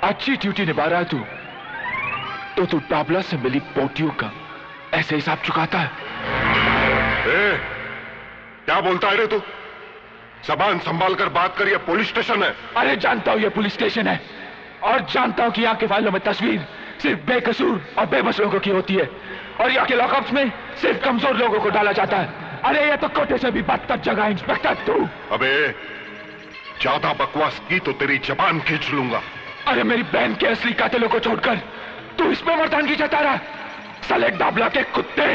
Speaker 8: अच्छी ड्यूटी निभा रहा है तू। तो तू टाबला से मिली पोटियों का ऐसे हिसाब चुकाता है?
Speaker 6: क्या बोलता है रे तू? जबान संभाल कर बात कर, ये पुलिस स्टेशन है।
Speaker 8: अरे जानता हूं ये पुलिस स्टेशन है, और जानता हूं कि यहाँ के फाइलों में तस्वीर सिर्फ बेकसूर और बेबस लोगों की होती है, और यहाँ के लॉकअप्स में सिर्फ कमजोर लोगों को डाला जाता है। अरे ये तो कोटे से भी बदतर जगह है इंस्पेक्टर तू।
Speaker 6: अबे ज्यादा बकवास की तो तेरी जबान खींच लूंगा।
Speaker 8: अरे मेरी बहन के असली कातिलों को छोड़कर तू इसमें मर्दानगी जता रहा, साले डाबला के कुत्ते।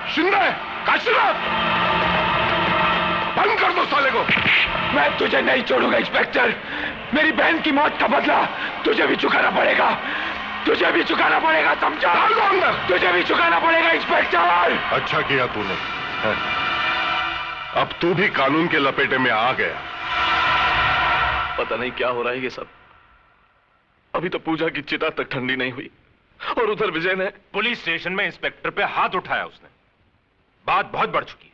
Speaker 6: शिंदे, काशीनाथ, बंद कर दो साले को।
Speaker 8: मैं तुझे नहीं छोड़ूंगा इंस्पेक्टर। मेरी बहन की मौत का बदला तुझे भी चुकाना पड़ेगा, तुझे भी चुकाना पड़ेगा, समझा? तुझे भी चुकाना पड़ेगा इंस्पेक्टर।
Speaker 6: अच्छा किया तूने, अब तू भी कानून के लपेटे में आ गया।
Speaker 14: पता नहीं क्या हो रहा है ये सब। अभी तो पूजा की चिता तक ठंडी नहीं हुई और उधर विजय ने
Speaker 5: पुलिस स्टेशन में इंस्पेक्टर पे हाथ उठाया उसने। बात बहुत बढ़ चुकी है।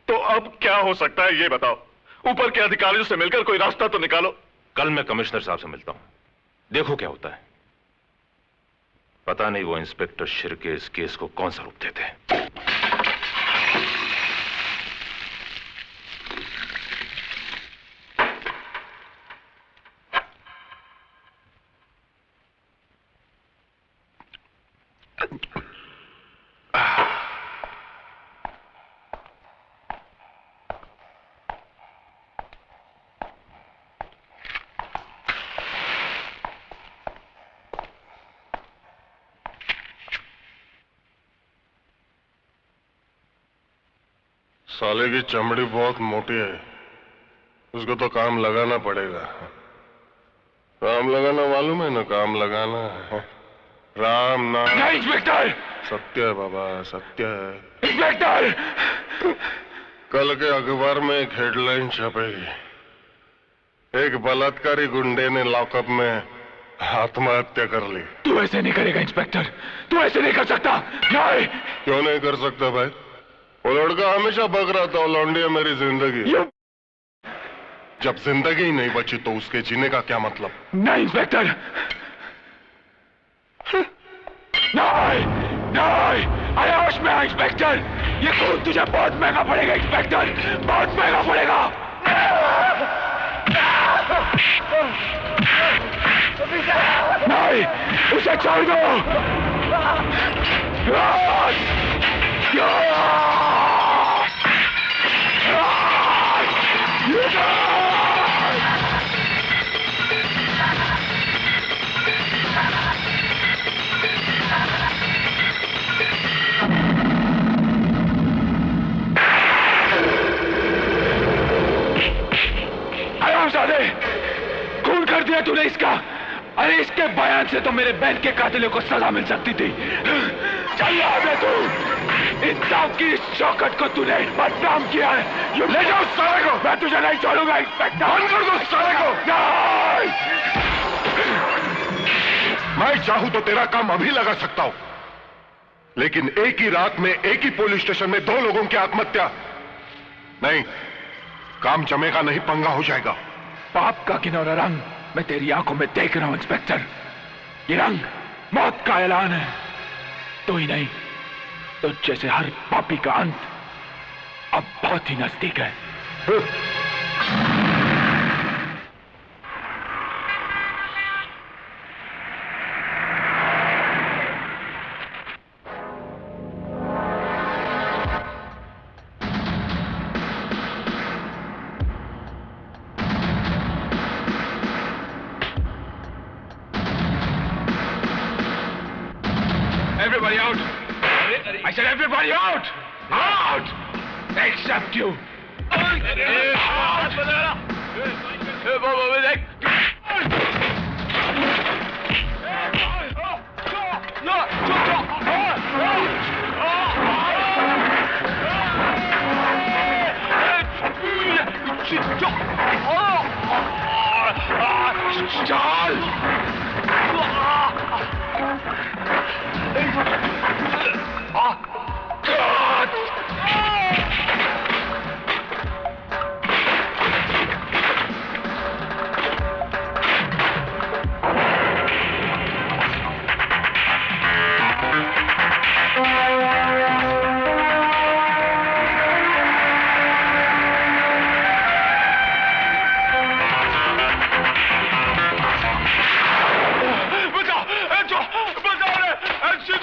Speaker 14: तो अब क्या हो सकता है ये बताओ। ऊपर के अधिकारियों से मिलकर कोई रास्ता तो निकालो।
Speaker 5: कल मैं कमिश्नर साहब से मिलता हूं, देखो क्या होता है। पता नहीं वो इंस्पेक्टर शिर्के इस केस को कौन सा रूप देते हैं।
Speaker 6: साले की चमड़ी बहुत मोटी है, उसको तो काम लगाना पड़ेगा। काम लगाना मालूम है ना, काम लगाना है। राम नाम।
Speaker 8: नहीं इंस्पेक्टर।
Speaker 6: सत्य है बाबा, सत्य है।
Speaker 8: इंस्पेक्टर,
Speaker 6: कल के अखबार में एक हेडलाइन छपेगी, एक बलात्कारी गुंडे ने लॉकअप में आत्महत्या कर ली।
Speaker 8: तू ऐसे नहीं करेगा इंस्पेक्टर, तू ऐसे नहीं कर सकता। नहीं।
Speaker 6: क्यों नहीं कर सकता भाई? वो लड़का हमेशा बक रहा था, लौंडिया मेरी जिंदगी। जब जिंदगी ही नहीं बची तो उसके जीने का क्या मतलब?
Speaker 8: नहीं इंस्पेक्टर, नहीं नहीं, अरे होश में आ इंस्पेक्टर, ये खून तुझे बहुत महंगा पड़ेगा इंस्पेक्टर, बहुत महंगा पड़ेगा। नहीं, उसे छोड़ दो। खून कर दिया तूने इसका। अरे इसके बयान से तो मेरे बहन के कातिलों को सजा मिल सकती थी। चल आगे तू, इंसाफ की शौकत को तूने बदनाम किया है। ये ले जाओ साले को। मैं तुझे नहीं छोड़ूंगा इंस्पेक्टर। बंद कर दो साले को। नहीं।
Speaker 6: मैं चाहूं तो तेरा काम अभी लगा सकता हूं, लेकिन एक ही रात में एक ही पुलिस स्टेशन में 2 लोगों की आत्महत्या नहीं, काम जमेगा नहीं, पंगा हो जाएगा।
Speaker 8: पाप का किनौरा रंग मैं तेरी आंखों में देख रहा हूं इंस्पेक्टर। ये रंग मौत का ऐलान है। तो ही नहीं तो जैसे हर पापी का अंत अब बहुत ही नजदीक है। Everybody out! I said everybody out! Out! Except you!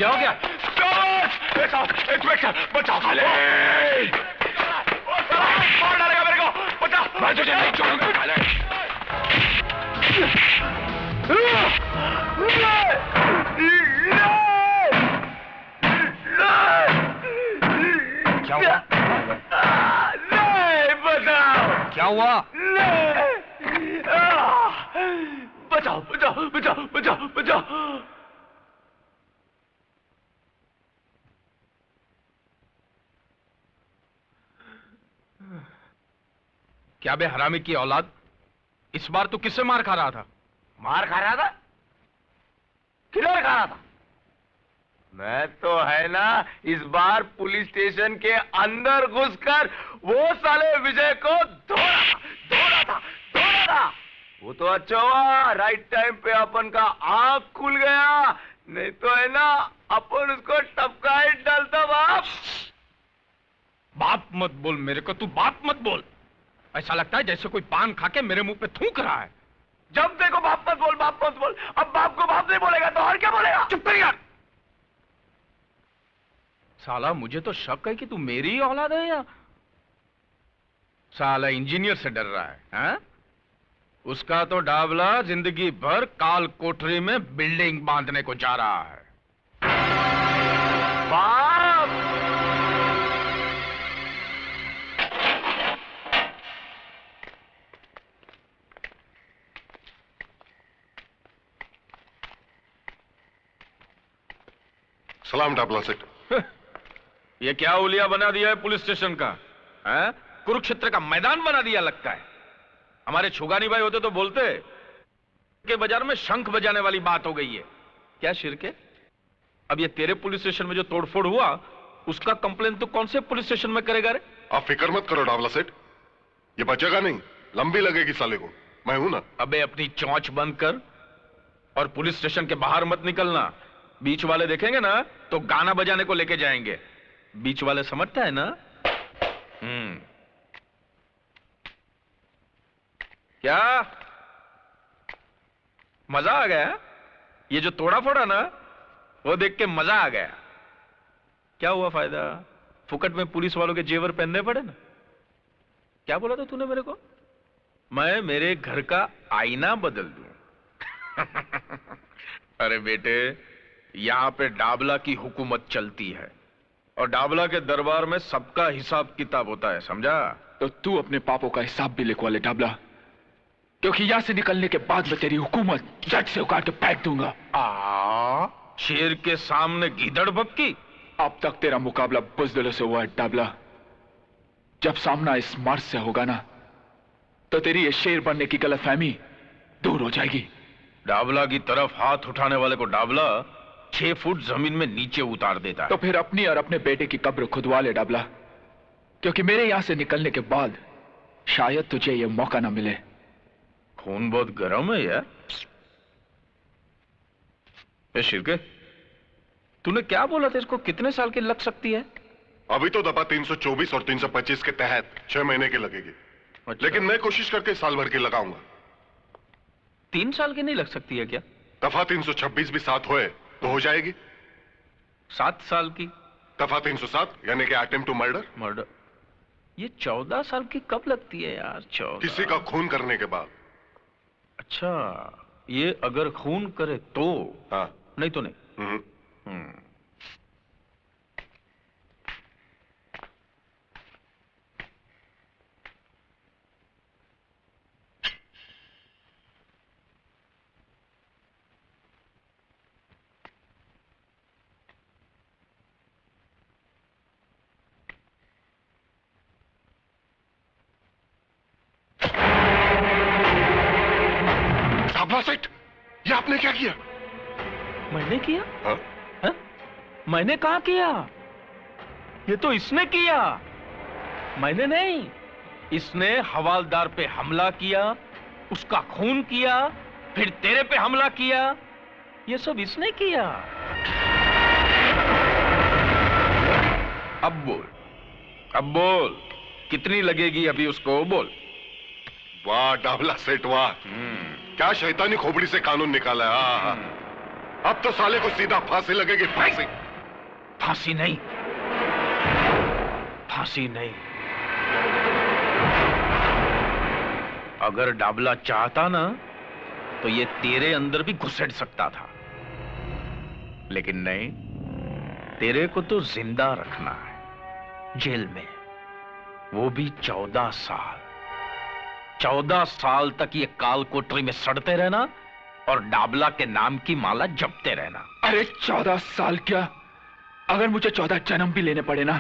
Speaker 8: क्या हो गया? इंस्पेक्टर बचाओ साले! मार डालेगा मेरे को! बचाओ! मैं तुझे नहीं छोड़ूंगा साले! क्या हुआ? नहीं बचाओ! क्या हुआ? बचाओ बचाओ बचाओ बचाओ बचाओ! क्या बे हरामी की औलाद, इस बार तू किससे मार खा रहा था?
Speaker 3: मार खा रहा था? किधर खा रहा था? मैं तो है ना इस बार पुलिस स्टेशन के अंदर घुसकर वो साले विजय को धोड़ा था। वो तो अच्छा हुआ राइट टाइम पे अपन का आंख खुल गया, नहीं तो है ना अपन उसको टपका ही डालता।
Speaker 10: बाप मत बोल मेरे को, तू बाप मत बोल। ऐसा लगता है जैसे कोई पान खा के मेरे मुंह पे थूक रहा है।
Speaker 3: जब देखो बाप मत बोल, बाप मत बोल। अब बाप को बाप नहीं बोलेगा तो और क्या बोलेगा?
Speaker 10: चुप कर यार। साला मुझे तो शक है कि तू मेरी ही औलाद है या साला इंजीनियर से डर रहा है, हाँ? उसका तो डाबला जिंदगी भर काल कोठरी में बिल्डिंग बांधने को जा रहा है।
Speaker 3: बाप
Speaker 6: सलाम डाबला सेठ।
Speaker 10: ये क्या उलिया बना दिया है पुलिस स्टेशन का? हैं? कुरुक्षेत्र का मैदान बना दिया लगता है। हमारे छुगानी भाई होते तो बोलते के बाजार में शंख बजाने वाली बात हो गई है। क्या शिरके? अब ये तेरे पुलिस स्टेशन में जो तोड़फोड़ हुआ उसका कंप्लेन तो कौन से पुलिस स्टेशन में करेगा रे?
Speaker 6: आप फिक्र मत करो डाबला सेठ, ये बचेगा नहीं, लंबी लगेगी साले को, मैं हूं ना।
Speaker 10: अबे अपनी चौंच बंद कर और पुलिस स्टेशन के बाहर मत निकलना। बीच वाले देखेंगे ना तो गाना बजाने को लेके जाएंगे। बीच वाले समझता है ना? क्या मजा आ गया? ये जो तोड़ा फोड़ा ना वो देख के मजा आ गया। क्या हुआ फायदा? फुकट में पुलिस वालों के जेवर पहनने पड़े ना। क्या बोला था तूने मेरे को? मैं मेरे घर का आईना बदल दूं? अरे बेटे, यहां पे डाबला की हुकूमत चलती है और डाबला के दरबार में सबका हिसाब किताब होता है, समझा?
Speaker 8: तो तू अपने पापों का हिसाब भी लिखवा ले डाबला, क्योंकि यहां से निकलने के बाद मैं तेरी हुकूमत जट से उखाड़ के फेंक दूंगा।
Speaker 10: शेर के सामने गीदड़ भक्की?
Speaker 8: अब तक तेरा मुकाबला बुज़दिलों से हुआ है डाबला। जब सामना इस मर्द से होगा ना तो तेरी ये शेर बनने की गलतफहमी दूर हो जाएगी।
Speaker 10: डाबला की तरफ हाथ उठाने वाले को डाबला 6 फुट जमीन में नीचे उतार देता है।
Speaker 8: तो फिर अपनी और अपने बेटे की कब्र खुदवा ले डाबला, क्योंकि मेरे यहां से निकलने के बाद शायद तुझे ये मौका ना मिले।
Speaker 10: खून बहुत गर्म है यार। ए शिरके, तूने क्या बोला था? इसको कितने साल की लग सकती है?
Speaker 6: अभी तो दफा 324 और 325 के तहत 6 महीने की लगेगी। अच्छा। लेकिन मैं कोशिश करके साल भर की लगाऊंगा।
Speaker 10: 3 साल की नहीं लग सकती है क्या?
Speaker 6: दफा 326 भी 7 होए तो हो जाएगी।
Speaker 10: 7 साल की?
Speaker 6: दफा 307 यानी कि अटेम्प्ट टू मर्डर।
Speaker 10: मर्डर? ये 14 साल की कब लगती है यार? 14?
Speaker 6: किसी का खून करने के बाद।
Speaker 10: अच्छा, ये अगर खून करे तो?
Speaker 6: हाँ।
Speaker 10: नहीं तो नहीं।
Speaker 6: सेठ, ये आपने क्या किया?
Speaker 10: मैंने किया?
Speaker 6: हाँ?
Speaker 10: हा? मैंने कहा किया? ये तो इसने किया, मैंने नहीं। इसने हवालदार पे हमला किया, उसका खून किया, फिर तेरे पे हमला किया। ये सब इसने किया। अब बोल कितनी लगेगी अभी उसको? बोल।
Speaker 6: वाह डाबला सेठ वाह, क्या शैतानी खोपड़ी से कानून निकाला है। हाँ। अब तो साले को सीधा फांसी लगेगी। फांसी?
Speaker 10: फांसी नहीं, फांसी नहीं। अगर डाबला चाहता ना तो ये तेरे अंदर भी घुसेड़ सकता था, लेकिन नहीं, तेरे को तो जिंदा रखना है जेल में, वो भी 14 साल। 14 साल तक ये काल कोठरी में सड़ते रहना और डाबला के नाम की माला जपते रहना।
Speaker 8: अरे 14 साल क्या, अगर मुझे 14 जन्म भी लेने पड़े ना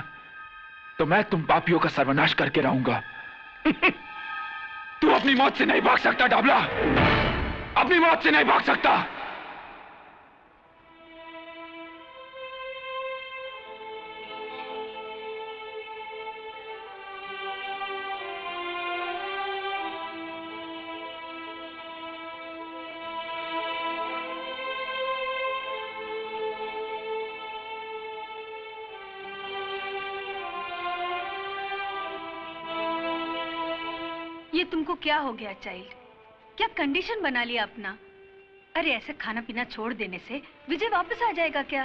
Speaker 8: तो मैं तुम पापियों का सर्वनाश करके रहूंगा। तू अपनी मौत से नहीं भाग सकता डाबला, अपनी मौत से नहीं भाग सकता।
Speaker 15: ये तुमको क्या हो गया चाइल्ड? क्या कंडीशन बना लिया अपना? अरे ऐसे खाना पीना छोड़ देने से विजय वापस आ जाएगा क्या?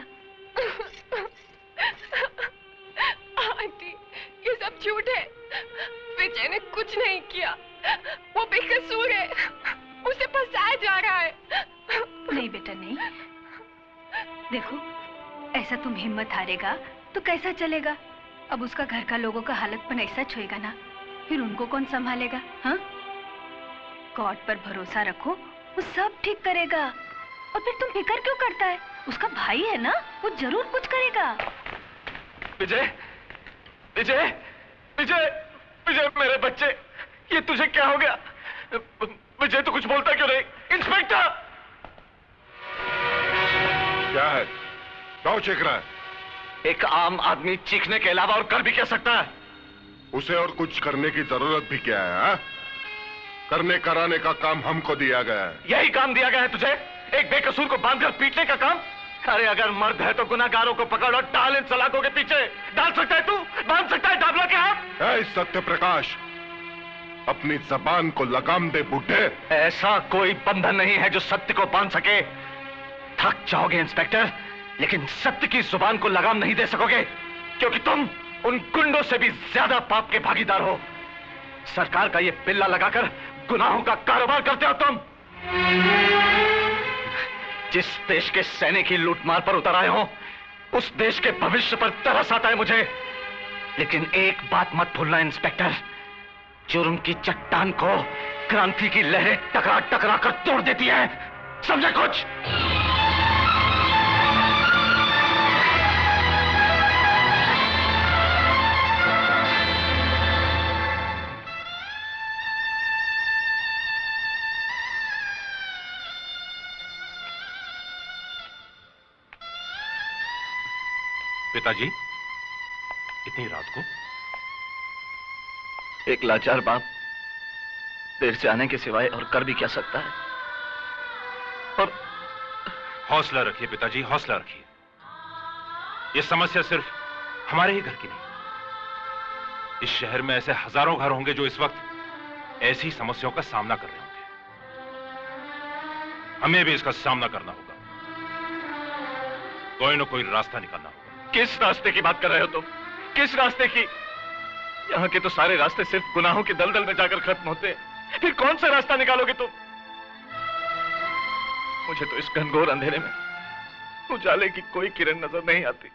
Speaker 1: आंटी, ये सब झूठ है। विजय ने कुछ नहीं किया, वो बेकसूर है, उसे फंसाया जा रहा है।
Speaker 15: नहीं बेटा नहीं, देखो ऐसा तुम हिम्मत हारेगा तो कैसा चलेगा? अब उसका घर का लोगों का हालतपन ऐसा छुएगा ना, फिर उनको कौन संभालेगा? हाँ, गॉड पर भरोसा रखो, वो सब ठीक करेगा। और फिर तुम फिक्र क्यों करता है? उसका भाई है ना, वो जरूर कुछ करेगा।
Speaker 14: विजय, विजय, विजय, विजय, मेरे बच्चे, ये तुझे क्या हो गया? विजय, तू कुछ बोलता क्यों नहीं? इंस्पेक्टर!
Speaker 6: क्या है? क्यों चीख रहा है?
Speaker 14: एक आम आदमी चीखने के अलावा और कर भी क्या सकता है?
Speaker 6: उसे और कुछ करने की जरूरत भी क्या है? हा? करने कराने का काम हमको दिया गया है।
Speaker 14: यही काम दिया गया है तुझे? एक बेकसूर को बांधकर पीटने का काम? अरे अगर मर्द है तो गुनाहगारों को पकड़ और डाल इन सलाखों के पीछे। डाल सकता है तू? बांध सकता है डाबला के हाथ?
Speaker 6: ऐ सत्य प्रकाश, अपनी जबान को लगाम दे बुड्ढे।
Speaker 14: ऐसा कोई बंधन नहीं है जो सत्य को बांध सके। थक जाओगे इंस्पेक्टर, लेकिन सत्य की जुबान को लगाम नहीं दे सकोगे, क्योंकि तुम उन गुंडों से भी ज्यादा पाप के भागीदार हो। सरकार का ये पिल्ला लगाकर गुनाहों का कारोबार करते हो तुम। जिस देश के सैनिक ही लूटमार पर उतर आए हो, उस देश के भविष्य पर तरस आता है मुझे। लेकिन एक बात मत भूलना इंस्पेक्टर, जुर्म की चट्टान को क्रांति की लहरें टकरा टकरा कर तोड़ देती है। समझे कुछ?
Speaker 6: पिताजी, इतनी रात को?
Speaker 2: एक लाचार बाप देर से आने के सिवाय और कर भी क्या सकता है?
Speaker 6: और हौसला रखिए पिताजी, हौसला रखिए। ये समस्या सिर्फ हमारे ही घर की नहीं, इस शहर में ऐसे हजारों घर होंगे जो इस वक्त ऐसी समस्याओं का सामना कर रहे होंगे। हमें भी इसका सामना करना होगा, कोई ना कोई रास्ता निकालना होगा।
Speaker 2: किस रास्ते की बात कर रहे हो तुम? किस रास्ते की? यहाँ के तो सारे रास्ते सिर्फ गुनाहों के दलदल में जाकर खत्म होते हैं। फिर कौन सा रास्ता निकालोगे तुम? मुझे तो इस घनघोर अंधेरे में उजाले की कोई किरण नजर नहीं आती।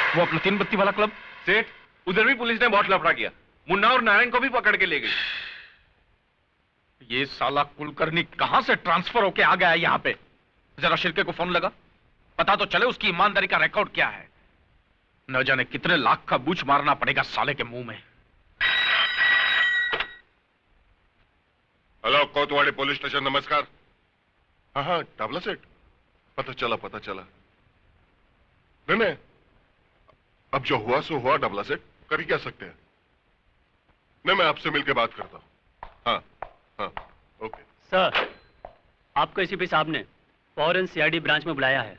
Speaker 10: वो अपना 3 बत्ती वाला क्लब सेठ, उधर भी पुलिस ने बहुत लफड़ा किया। मुन्ना और नारायण को भी पकड़ के ले गई। ये साला कुलकर्णी कहां से ट्रांसफर होके आ गया है यहाँ पे? जरा शिर्के को फोन लगा, पता तो चले उसकी ईमानदारी का रिकॉर्ड क्या है। न जाने कितने लाख का बूच मारना पड़ेगा साले के मुंह में।
Speaker 6: हेलो, कोतवाड़ी पुलिस स्टेशन, नमस्कार। हाँ हाँ, टाबला सेठ, पता चला पता चला। नहीं, अब जो हुआ सो हुआ टाबला सेठ, कर ही क्या सकते हैं। नहीं, मैं आपसे मिलकर बात करता हूँ। हाँ हाँ, ओके।
Speaker 16: सर, आपको एसीपी साहब ने फौरन सीआईडी ब्रांच में बुलाया है।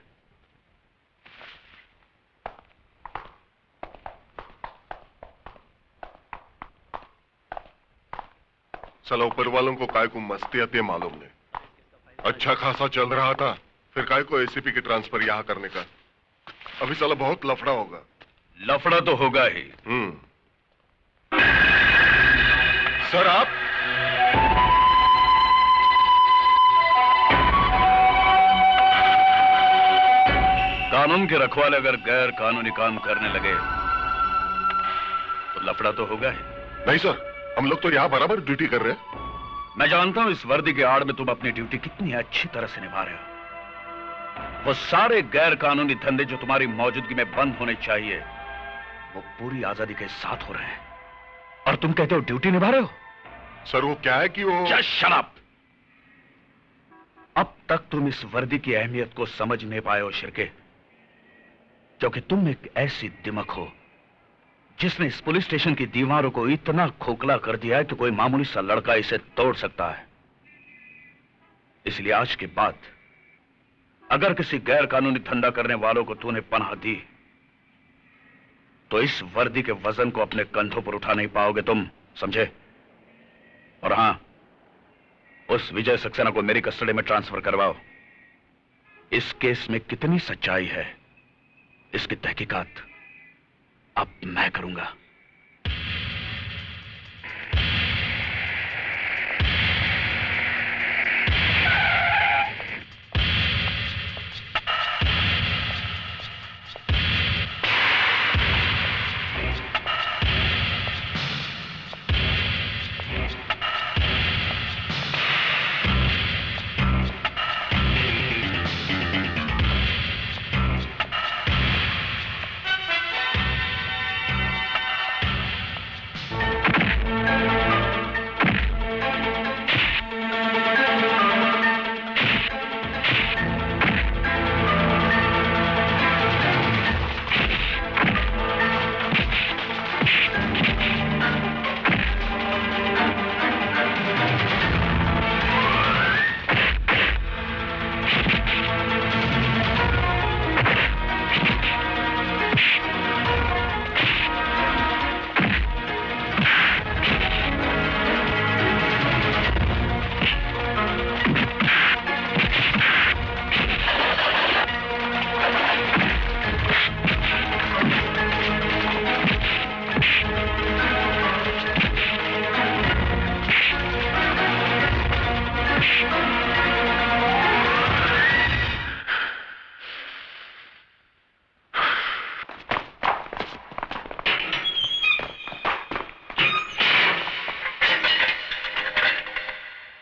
Speaker 6: साला ऊपर वालों को काय को मस्ती आती है मालूम नहीं। अच्छा खासा चल रहा था, फिर काय को एसीपी की ट्रांसफर यहाँ करने का। अभी साला बहुत लफड़ा होगा।
Speaker 10: लफड़ा तो होगा ही।
Speaker 6: सर, आप
Speaker 17: कानून के रखवाले अगर गैर कानूनी काम करने लगे तो लफड़ा तो होगा ही।
Speaker 6: नहीं सर, हम लोग तो यहाँ बराबर ड्यूटी कर रहे हैं।
Speaker 17: मैं जानता हूं इस वर्दी के आड़ में तुम अपनी ड्यूटी कितनी अच्छी तरह से निभा रहे हो। वो सारे गैर कानूनी धंधे जो तुम्हारी मौजूदगी में बंद होने चाहिए, वो पूरी आजादी के साथ हो रहे हैं, और तुम कहते हो ड्यूटी निभा रहे हो।
Speaker 6: सर वो क्या है कि वो
Speaker 17: Just shut up! अब तक तुम इस वर्दी की अहमियत को समझ नहीं पाए हो शिर्के, क्योंकि तुम एक ऐसी दिमक हो जिसने इस पुलिस स्टेशन की दीवारों को इतना खोखला कर दिया है कि कोई मामूली सा लड़का इसे तोड़ सकता है। इसलिए आज के बाद अगर किसी गैर कानूनी धंधा करने वालों को तूने पनाह दी तो इस वर्दी के वजन को अपने कंधों पर उठा नहीं पाओगे तुम, समझे? और हां, उस विजय सक्सेना को मेरी कस्टडी में ट्रांसफर करवाओ। इस केस में कितनी सच्चाई है, इसकी तहकीकात अब मैं करूंगा।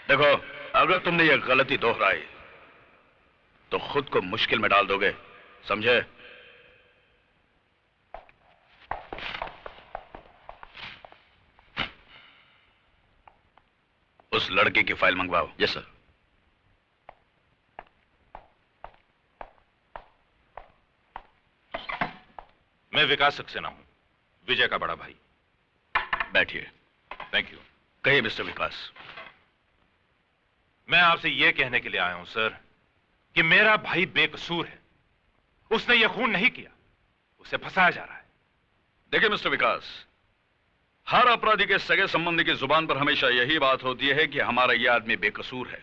Speaker 17: देखो, अगर तुमने यह गलती दोहराई तो खुद को मुश्किल में डाल दोगे, समझे? उस लड़की की फाइल मंगवाओ। Yes sir.
Speaker 5: मैं विकास सक्सेना हूं, विजय का बड़ा भाई।
Speaker 17: बैठिए।
Speaker 5: Thank you.
Speaker 17: कहिए मिस्टर विकास।
Speaker 5: मैं आपसे यह कहने के लिए आया हूं सर कि मेरा भाई बेकसूर है। उसने यह खून नहीं किया, उसे फंसाया जा रहा है।
Speaker 17: देखिए मिस्टर विकास, हर अपराधी के सगे संबंधी की जुबान पर हमेशा यही बात होती है कि हमारा यह आदमी बेकसूर है।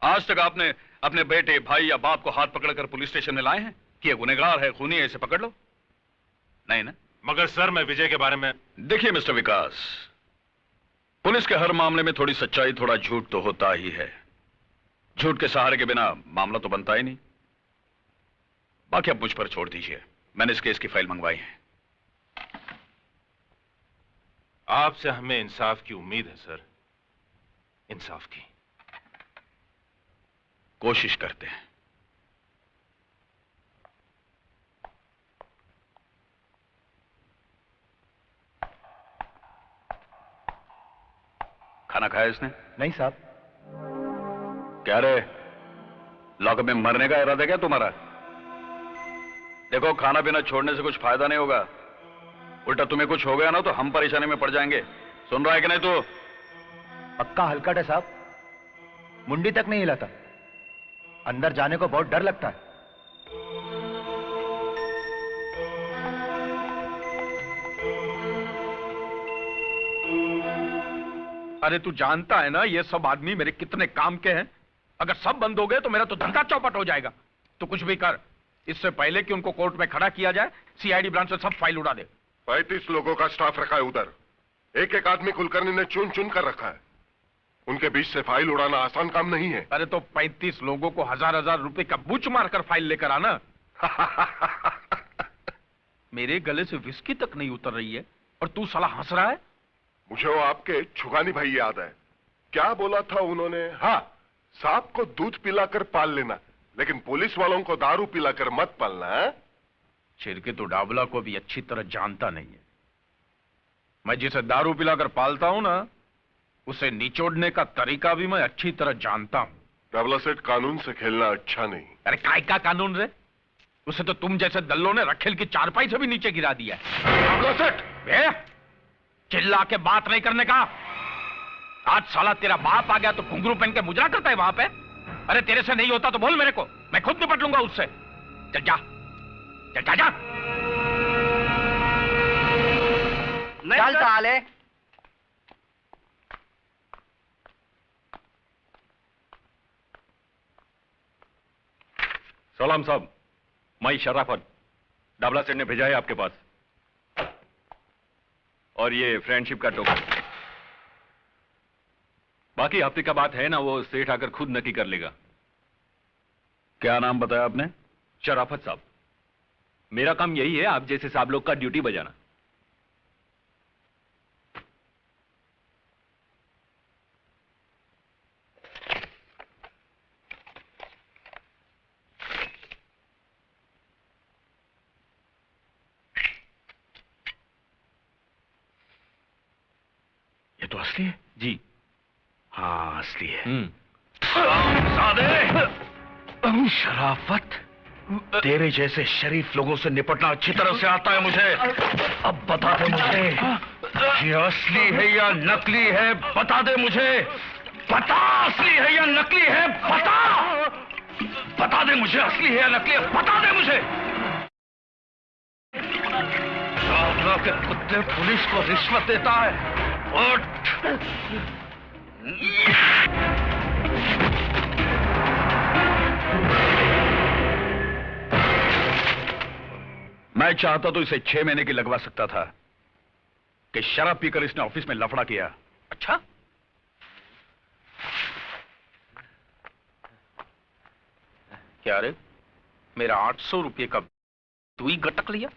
Speaker 17: आज तक आपने अपने बेटे, भाई या बाप को हाथ पकड़कर पुलिस स्टेशन में लाए हैं कि यह गुनहगार है, खूनी है, इसे पकड़ लो? नहीं ना?
Speaker 5: मगर सर, मैं विजय के बारे में...
Speaker 17: देखिए मिस्टर विकास, पुलिस के हर मामले में थोड़ी सच्चाई, थोड़ा झूठ तो होता ही है। झूठ के सहारे के बिना मामला तो बनता ही नहीं। बाकी अब मुझ पर छोड़ दीजिए, मैंने इस केस की फाइल मंगवाई है।
Speaker 5: आपसे हमें इंसाफ की उम्मीद है सर, इंसाफ की।
Speaker 17: कोशिश करते हैं। खाना खाया इसने?
Speaker 2: नहीं साहब।
Speaker 17: क्या रे, लॉकअप में मरने का इरादा क्या तुम्हारा? देखो, खाना पीना छोड़ने से कुछ फायदा नहीं होगा, उल्टा तुम्हें कुछ हो गया ना तो हम परेशानी में पड़ जाएंगे। सुन रहा है कि नहीं तू?
Speaker 2: पक्का हलकट है साहब, मुंडी तक नहीं हिलाता। अंदर जाने को बहुत डर लगता है।
Speaker 10: अरे तू जानता है ना ये सब आदमी मेरे कितने काम के हैं। अगर सब बंद हो गए तो मेरा तो धंधा चौपट हो जाएगा। तो कुछ भी कर, इससे पहले कि उनको कोर्ट में खड़ा किया जाए, सीआईडी ब्रांच से सब फाइल उड़ा दे।
Speaker 6: 35 लोगों का स्टाफ रखा है उधर। एक एक आदमी कुलकर्णी ने चुन चुन कर रखा है। उनके बीच से फाइल उड़ाना आसान काम नहीं है।
Speaker 10: अरे तो 35 लोगों को हजार रुपए का बुच मारकर फाइल लेकर आना। मेरे गले से विस्की तक नहीं उतर रही है और तू साला हंस रहा है।
Speaker 6: मुझे वो आपके छुगानी भाई याद है, क्या बोला था उन्होंने? हाँ, सांप को दूध पिलाकर पाल लेना, लेकिन पुलिस वालों को दारू पिलाकर मत पालना। है?
Speaker 10: चिरके तो डाबला को भी अच्छी तरह जानता नहीं है। मैं जिसे दारू पिलाकर पालता हूं ना, उसे निचोड़ने का तरीका भी मैं अच्छी तरह जानता हूं।
Speaker 6: डाबला सेठ, कानून से खेलना अच्छा नहीं।
Speaker 10: अरे काय का कानून रे? उसे तो तुम जैसे दल्लों ने रखेल की चारपाई से भी नीचे गिरा दिया है। डाबला सेठ, चिल्ला के बात नहीं करने का। आज साला तेरा बाप आ गया तो घुंघरू पहन के मुजरा करता है वहां पे। अरे तेरे से नहीं होता तो बोल मेरे को, मैं खुद निपट लूंगा उससे। चल जा, चल जा, जा।
Speaker 18: चल साले।
Speaker 19: सलाम साहब, मैं शराफत, डाबला सेठ ने भेजा है आपके पास। और ये फ्रेंडशिप का टोकन। बाकी हफ्ते का बात है ना, वो सेठ आकर खुद नक्की कर लेगा।
Speaker 17: क्या नाम बताया आपने?
Speaker 19: शराफत साहब। मेरा काम यही है, आप जैसे साहब लोग का ड्यूटी बजाना।
Speaker 17: ये तो असली है?
Speaker 19: जी
Speaker 17: हाँ, असली है।
Speaker 14: शराफत, तेरे जैसे शरीफ लोगों से निपटना अच्छी तरह से आता है मुझे। अब बता दे मुझे, ये असली है या नकली है? बता दे मुझे, बता, असली है या नकली है? बता, बता दे मुझे, असली है या नकली है? बता दे मुझे। के कुत्ते पुलिस को रिश्वत देता है। उठ।
Speaker 17: मैं चाहता तो इसे 6 महीने की लगवा सकता था कि शराब पीकर इसने ऑफिस में लफड़ा किया।
Speaker 10: अच्छा, क्या रे, मेरा 800 रुपये का तू ही गटक लिया?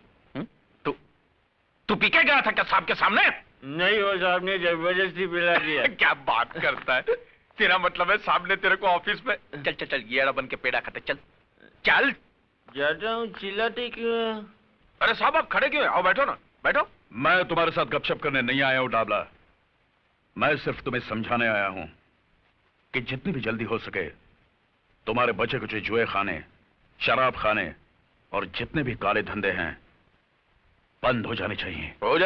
Speaker 10: तू पी के गया था क्या साहब के सामने?
Speaker 20: नहीं, वो साहब ने जबरदस्ती पिला दिया।
Speaker 10: क्या बात करता है? तेरा मतलब है साहब ने तेरे को ऑफिस में? चल चल चल, ये बन के पेड़ा खाते, चल चल।
Speaker 20: जाता हूँ, चिल्लाते क्यों?
Speaker 10: अरे साहब आप खड़े क्यों? आओ बैठो ना, बैठो।
Speaker 17: मैं तुम्हारे साथ गपशप करने नहीं आया हूं डाबला। मैं सिर्फ तुम्हें समझाने आया हूं कि जितनी भी जल्दी हो सके तुम्हारे बचे कुछ जुए खाने, शराब खाने और जितने भी काले धंधे हैं बंद हो जाने चाहिए।
Speaker 10: हो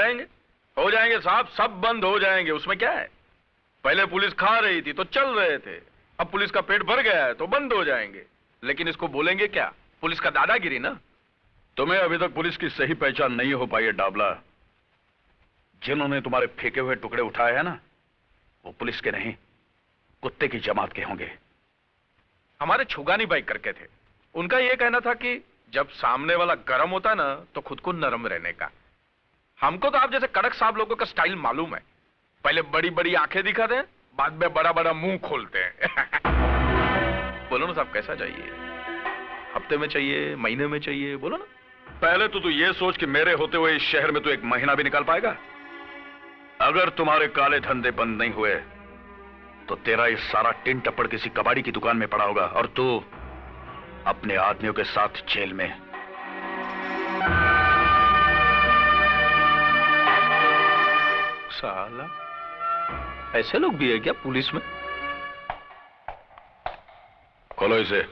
Speaker 10: जाएंगे साहब, सब बंद हो जाएंगे, उसमें क्या है? पहले पुलिस खा रही थी तो चल रहे थे, अब पुलिस का पेट भर गया है तो बंद हो जाएंगे। लेकिन इसको बोलेंगे क्या? पुलिस का दादागिरी ना।
Speaker 17: तुम्हें अभी तक पुलिस की सही पहचान नहीं हो पाई है डाबला। जिन्होंने तुम्हारे फेंके हुए टुकड़े उठाए हैं ना, वो पुलिस के नहीं, कुत्ते की जमात के होंगे।
Speaker 10: हमारे छुगानी बाई करके थे, उनका यह कहना था कि जब सामने वाला गर्म होता है ना तो खुद को नरम रहने का। हमको तो आप जैसे कड़क साहब लोगों का स्टाइल मालूम है। पहले बड़ी बड़ी आंखें दिखाते हैं, बाद में बड़ा बड़ा मुंह खोलते हैं। बोलो ना साहब, कैसा चाहिए? हफ्ते में चाहिए, महीने में चाहिए? बोलो ना।
Speaker 17: पहले तो तू ये सोच कि मेरे होते हुए इस शहर में तू एक महीना भी निकाल पाएगा? अगर तुम्हारे काले धंधे बंद नहीं हुए तो तेरा ये सारा टिन टप्पड़ किसी कबाड़ी की दुकान में पड़ा होगा और तू अपने आदमियों के साथ जेल में।
Speaker 10: साला, ऐसे लोग भी है क्या पुलिस में?
Speaker 17: खोलो इसे।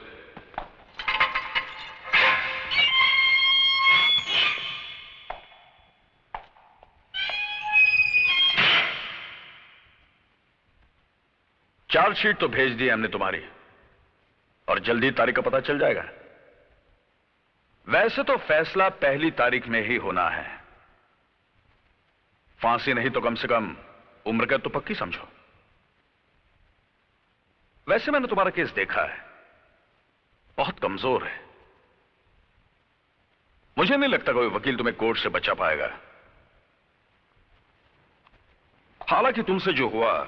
Speaker 17: चार्जशीट तो भेज दी हमने तुम्हारी और जल्दी तारीख का पता चल जाएगा। वैसे तो फैसला पहली तारीख में ही होना है। फांसी नहीं तो कम से कम उम्र कैद तो पक्की समझो। वैसे मैंने तुम्हारा केस देखा है, बहुत कमजोर है। मुझे नहीं लगता कोई वकील तुम्हें कोर्ट से बचा पाएगा। हालांकि तुमसे जो हुआ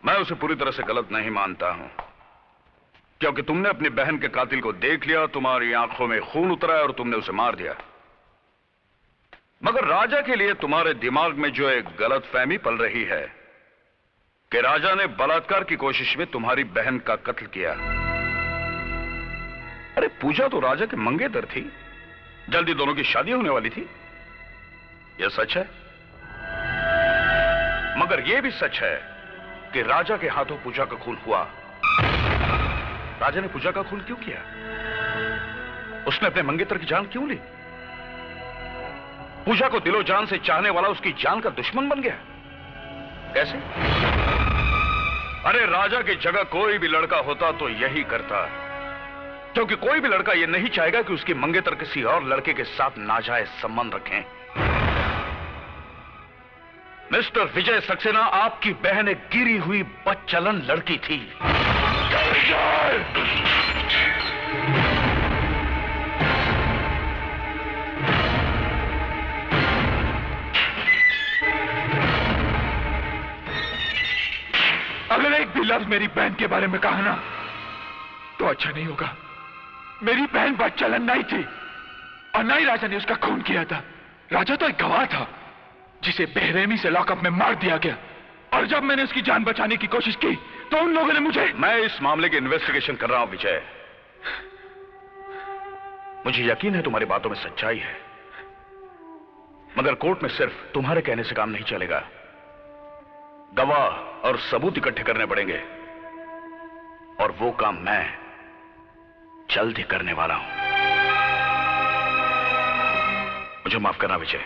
Speaker 17: मैं उसे पूरी तरह से गलत नहीं मानता हूं, क्योंकि तुमने अपनी बहन के कातिल को देख लिया, तुम्हारी आंखों में खून उतरा और तुमने उसे मार दिया। मगर राजा के लिए तुम्हारे दिमाग में जो एक गलत फहमी पल रही है कि राजा ने बलात्कार की कोशिश में तुम्हारी बहन का कत्ल किया। अरे पूजा तो राजा के मंगेतर थी, जल्दी दोनों की शादी होने वाली थी। यह सच है, मगर यह भी सच है कि राजा के हाथों पूजा का खून हुआ। राजा ने पूजा का खून क्यों किया? उसने अपने मंगेतर की जान क्यों ली? पूजा को दिलो जान से चाहने वाला उसकी जान का दुश्मन बन गया। कैसे? अरे राजा की जगह कोई भी लड़का होता तो यही करता, क्योंकि कोई भी लड़का यह नहीं चाहेगा कि उसकी मंगेतर किसी और लड़के के साथ नाजायज संबंध रखें। मिस्टर विजय सक्सेना, आपकी बहन एक गिरी हुई बदचलन लड़की थी।
Speaker 8: अगर एक भी लफ्ज मेरी बहन के बारे में कहा ना तो अच्छा नहीं होगा। मेरी बहन बदचलन नहीं थी और ना ही राजा ने उसका खून किया था। राजा तो एक गवाह था जिसे बेरहमी से लॉकअप में मार दिया गया, और जब मैंने उसकी जान बचाने की कोशिश की तो उन लोगों ने मुझे।
Speaker 17: मैं इस मामले की इन्वेस्टिगेशन कर रहा हूं विजय। मुझे यकीन है तुम्हारी बातों में सच्चाई है, मगर कोर्ट में सिर्फ तुम्हारे कहने से काम नहीं चलेगा। गवाह और सबूत इकट्ठे करने पड़ेंगे, और वो काम मैं जल्द ही करने वाला हूं। मुझे माफ करना विजय,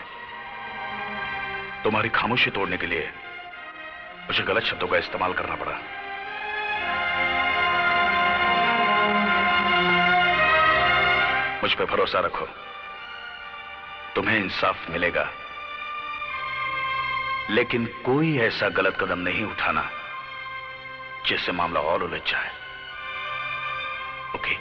Speaker 17: तुम्हारी खामोशी तोड़ने के लिए मुझे गलत शब्दों का इस्तेमाल करना पड़ा। मुझ पे भरोसा रखो, तुम्हें इंसाफ मिलेगा, लेकिन कोई ऐसा गलत कदम नहीं उठाना जिससे मामला और उलझ जाए। ओके?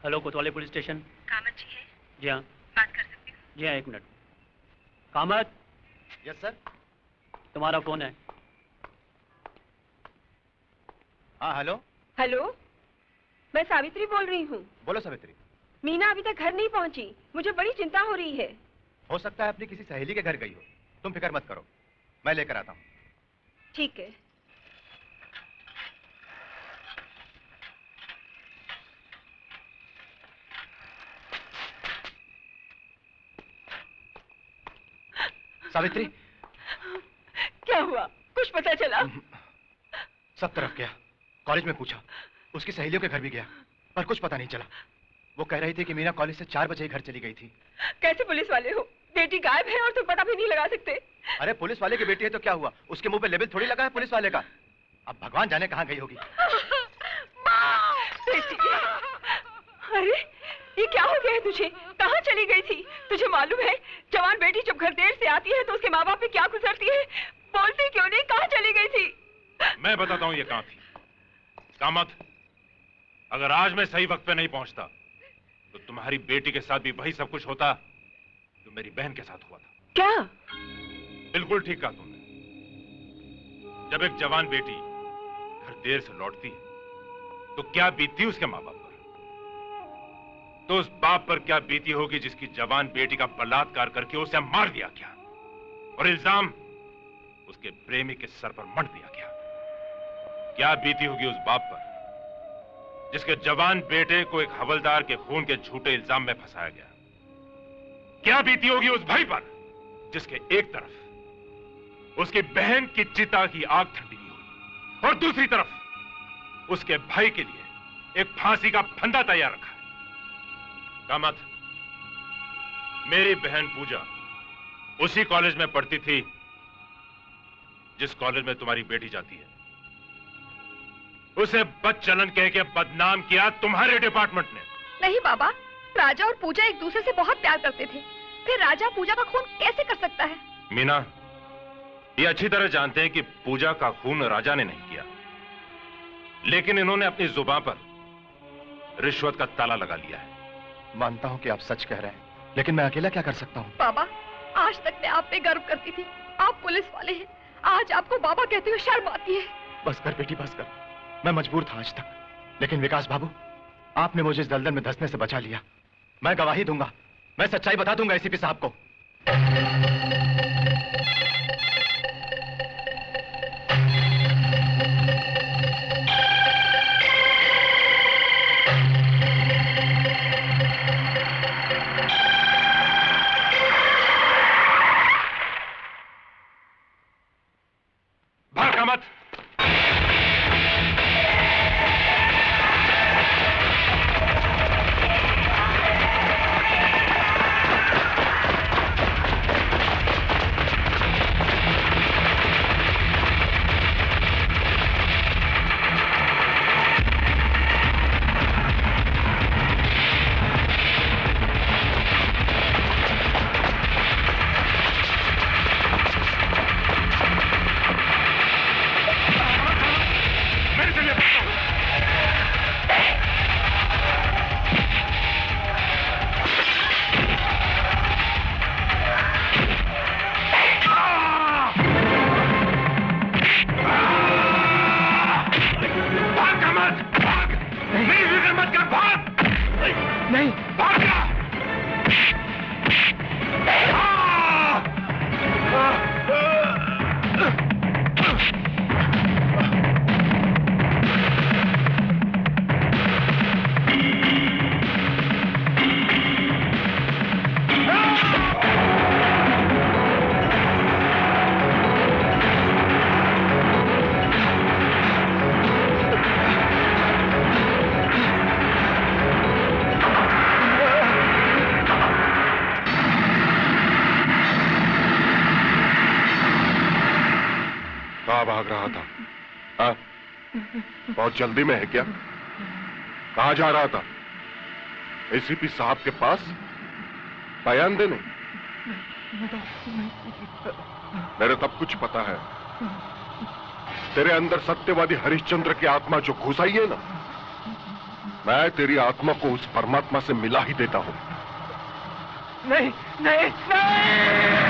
Speaker 16: हेलो, कोतवाली पुलिस स्टेशन।
Speaker 21: कामत जी है?
Speaker 16: जी हाँ।
Speaker 21: बात कर सकती हूँ?
Speaker 16: जी हाँ, एक मिनट। कामत।
Speaker 22: Yes sir.
Speaker 16: तुम्हारा फोन है।
Speaker 22: हाँ हेलो।
Speaker 11: हेलो, मैं सावित्री बोल रही हूँ।
Speaker 22: बोलो सावित्री।
Speaker 11: मीना अभी तक घर नहीं पहुँची, मुझे बड़ी चिंता हो रही है।
Speaker 22: हो सकता है अपनी किसी सहेली के घर गई हो, तुम फिक्र मत करो, मैं लेकर आता हूँ।
Speaker 11: ठीक है।
Speaker 22: सावित्री।
Speaker 11: क्या हुआ? कुछ पता चला?
Speaker 22: सब तरफ गया, कॉलेज में पूछा, उसकी सहेलियों के घर भी गया, पर कुछ पता नहीं चला। वो कह रही थी कि मीना कॉलेज से 4 बजे घर चली गई थी।
Speaker 11: कैसे पुलिस वाले हो? बेटी गायब है और तुम पता भी नहीं लगा सकते।
Speaker 22: अरे पुलिस वाले की बेटी है तो क्या हुआ, उसके मुंह पे लेबल थोड़ी लगा है पुलिस वाले का। अब भगवान जाने कहाँ गई होगी।
Speaker 11: बेटी, अरे ये क्या हो गया है तुझे? कहाँ चली गई थी? तुझे मालूम है जवान बेटी जब घर देर से आती है तो उसके माँ बाप पे क्या गुजरती है? बोलती क्यों नहीं? कहाँ चली गई थी?
Speaker 5: मैं बताता हूँ ये कहाँ थी। कामत, अगर आज मैं सही वक्त पे नहीं पहुंचता तो तुम्हारी बेटी के साथ भी वही सब कुछ होता जो मेरी बहन के साथ हुआ था।
Speaker 11: क्या?
Speaker 5: बिल्कुल ठीक कहा तुमने। जब एक जवान बेटी घर देर से लौटती है तो क्या बीतती उसके माँ बाप पर, तो उस बाप पर क्या बीती होगी जिसकी जवान बेटी का बलात्कार करके उसे मार दिया गया और इल्जाम उसके प्रेमी के सर पर मढ़ दिया गया। क्या बीती होगी उस बाप पर जिसके जवान बेटे को एक हवलदार के खून के झूठे इल्जाम में फंसाया गया। क्या बीती होगी उस भाई पर जिसके एक तरफ उसकी बहन की चिता की आग ठंडी हुई और दूसरी तरफ उसके भाई के लिए एक फांसी का फंदा तैयार रखा है। कामत, मेरी बहन पूजा उसी कॉलेज में पढ़ती थी जिस कॉलेज में तुम्हारी बेटी जाती है। उसे बदचलन कह के बदनाम किया तुम्हारे डिपार्टमेंट ने।
Speaker 7: नहीं बाबा, राजा और पूजा एक दूसरे से बहुत प्यार करते थे, फिर राजा पूजा का खून कैसे कर सकता है?
Speaker 5: मीना, ये अच्छी तरह जानते हैं कि पूजा का खून राजा ने नहीं किया, लेकिन इन्होंने अपनी जुबान पर रिश्वत का ताला लगा लिया है।
Speaker 22: मानता हूँ कि आप सच कह रहे हैं, लेकिन मैं अकेला क्या कर सकता हूँ?
Speaker 7: बाबा, आज तक मैं आप पे गर्व करती थी, आप पुलिस वाले हैं, आज आपको बाबा कहते हुए शर्म आती है।
Speaker 22: बस कर बेटी, बस कर। मैं मजबूर था आज तक, लेकिन विकास बाबू, आपने मुझे इस दलदल में धंसने से बचा लिया। मैं गवाही दूंगा, मैं सच्चाई बता दूंगा एसीपी साहब को।
Speaker 5: भागा मत।
Speaker 4: भाग रहा था? हाँ? बहुत जल्दी में है क्या? कहाँ जा रहा था? एसीपी साहब के पास बयान देने? मेरे सब कुछ पता है। तेरे अंदर सत्यवादी हरिश्चंद्र की आत्मा जो घुस आई है ना, मैं तेरी आत्मा को उस परमात्मा से मिला ही देता हूं।
Speaker 12: नहीं नहीं नहीं।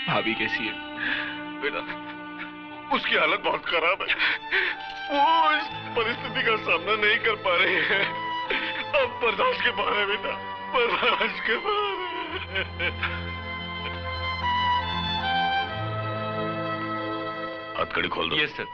Speaker 8: भाभी कैसी है?
Speaker 4: बेटा, उसकी हालत बहुत खराब है। वो इस परिस्थिति का सामना नहीं कर पा रही है। अब बर्दाश्त के बाहर है बेटा, बर्दाश्त के बाहर है।
Speaker 17: हथकड़ी खोल दो।
Speaker 19: Yes sir.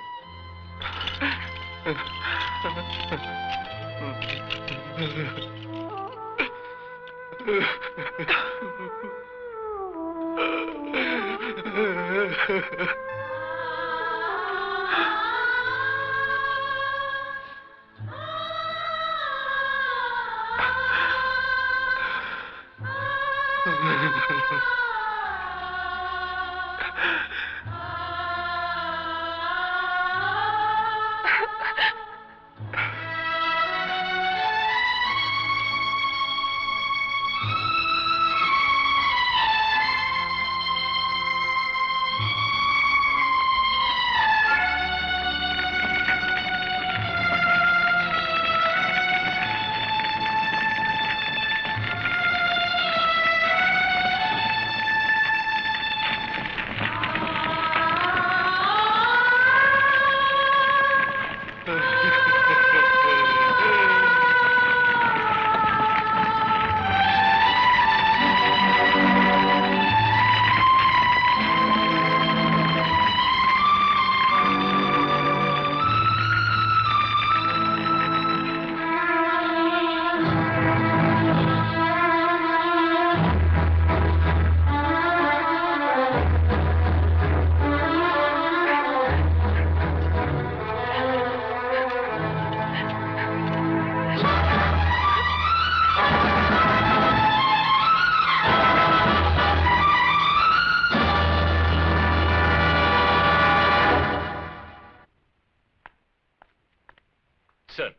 Speaker 19: सर।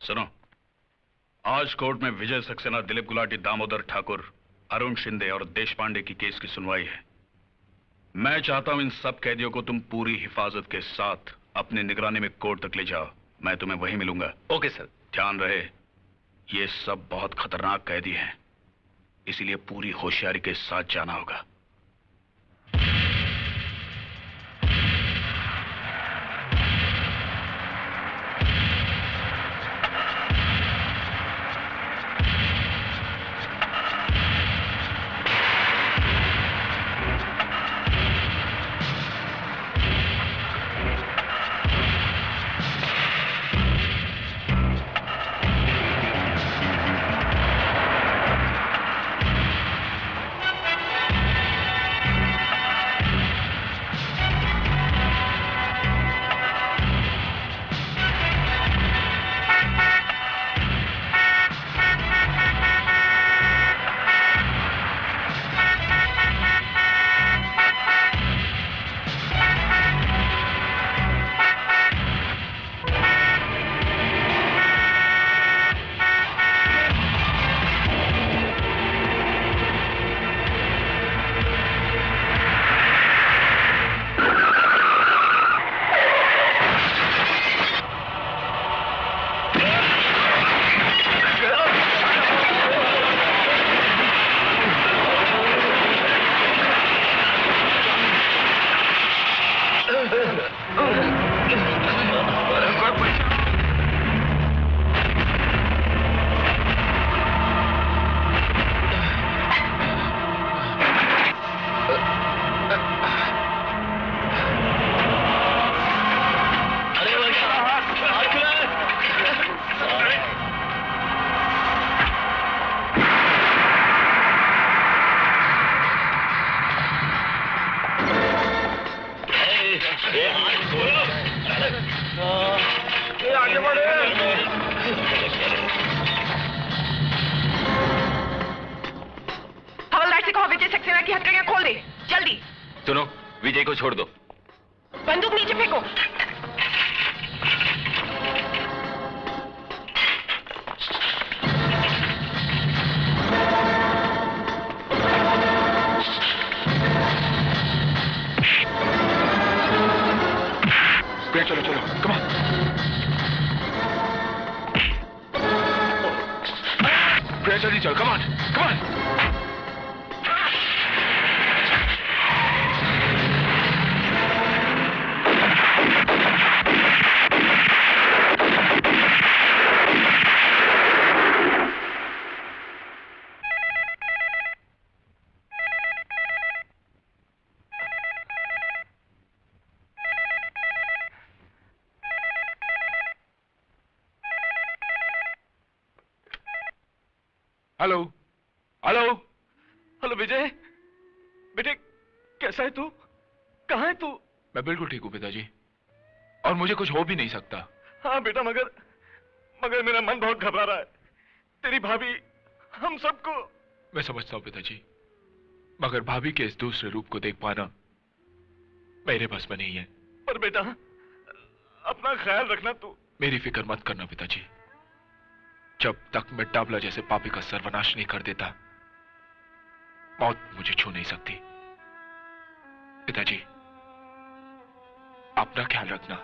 Speaker 17: सुनो, आज कोर्ट में विजय सक्सेना, दिलीप गुलाटी, दामोदर ठाकुर, अरुण शिंदे और देश पांडे की केस की सुनवाई है। मैं चाहता हूं इन सब कैदियों को तुम पूरी हिफाजत के साथ अपनी निगरानी में कोर्ट तक ले जाओ। मैं तुम्हें वहीं मिलूंगा।
Speaker 19: Okay sir.
Speaker 17: ध्यान रहे, ये सब बहुत खतरनाक कैदी हैं, इसीलिए पूरी होशियारी के साथ जाना होगा।
Speaker 1: हवलदार से कहो विजय सक्सेना की हथकड़ियां खोल दे, जल्दी।
Speaker 19: सुनो, विजय को छोड़ दो।
Speaker 1: बंदूक नीचे फेंको।
Speaker 8: चलो चलो, कम ऑन। जल्दी चल, come on, come on. Hello hello
Speaker 10: hello Vijay, बेटे कैसा है तू? कहाँ है तू?
Speaker 8: मैं बिल्कुल ठीक हूँ पिताजी, और मुझे कुछ हो भी नहीं सकता।
Speaker 10: हाँ बेटा, मगर मेरा मन बहुत घबरा रहा है। तेरी भाभी हम सबको।
Speaker 8: मैं समझता हूँ पिताजी, मगर भाभी के इस दूसरे रूप को देख पाना मेरे बस में नहीं है।
Speaker 10: पर बेटा अपना ख्याल रखना तू।
Speaker 8: मेरी फिक्र मत करना पिताजी, जब तक मैं डाबला जैसे पापी का सर्वनाश नहीं कर देता, मौत मुझे छू नहीं सकती। पिताजी अपना ख्याल रखना।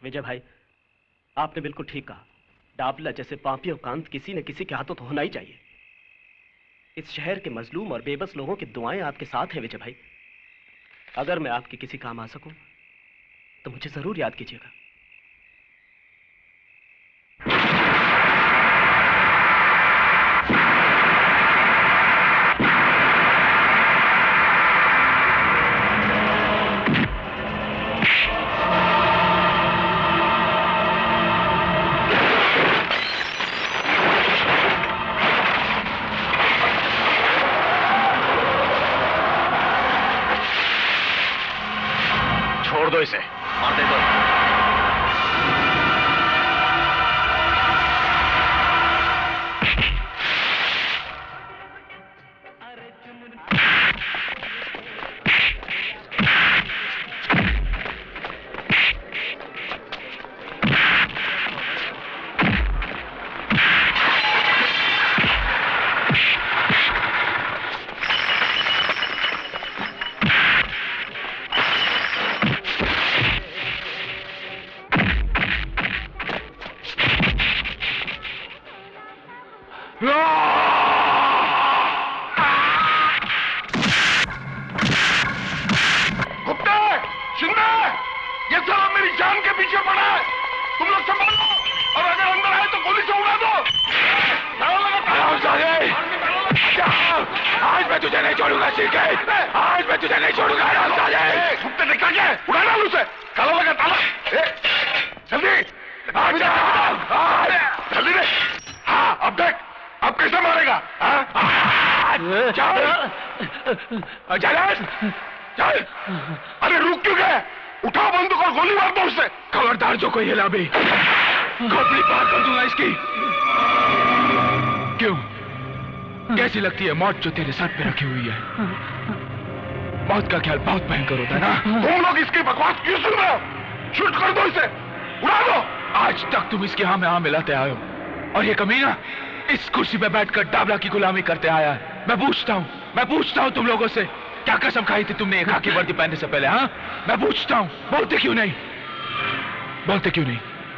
Speaker 16: विजय भाई, आपने बिल्कुल ठीक कहा। डाबला जैसे पापी और कांत किसी न किसी के हाथों तो होना ही चाहिए। इस शहर के मजलूम और बेबस लोगों की दुआएं आपके साथ हैं विजय भाई। अगर मैं आपके किसी काम आ सकूं तो मुझे जरूर याद कीजिएगा।
Speaker 17: छोड़ दो इसे, मार दे दो।
Speaker 8: आज मैं तुझे नहीं छोड़ूंगा शिरके, आज मैं तुझे नहीं छोड़ूंगा।
Speaker 6: कुत्ते निकल गए, उड़ा डाल उसे, ताला लगा ताला। जल्दी जल्दी दे। हाँ अब देख, अब कैसे मारेगा?
Speaker 8: चल चल।
Speaker 6: अरे रुक क्यों गए? उठा बंदूक और गोली मार दो उससे।
Speaker 8: खबरदार जो कोई हिला भी, खोपड़ी पार कर दूंगा इसकी। क्यों, कैसी लगती है मौत जो तेरे सर पे रखी हुई है? मौत का ख्याल बहुत भयंकर होता है ना?
Speaker 6: तुम लोग इसकी बकवास क्यों सुन रहे हो? शूट कर दो इसे, उड़ा दो।
Speaker 8: आज तक तुम इसके हाँ में हाँ मिलाते आए हो, और ये कमीना इस कुर्सी पे बैठकर डाबला की गुलामी करते आया है। मैं पूछता हूँ तुम लोगों से, क्या कसम खाई थी तुमने एक खाकी वर्दी पहनने से पहले? हाँ, मैं पूछता हूँ, बोलते क्यों नहीं?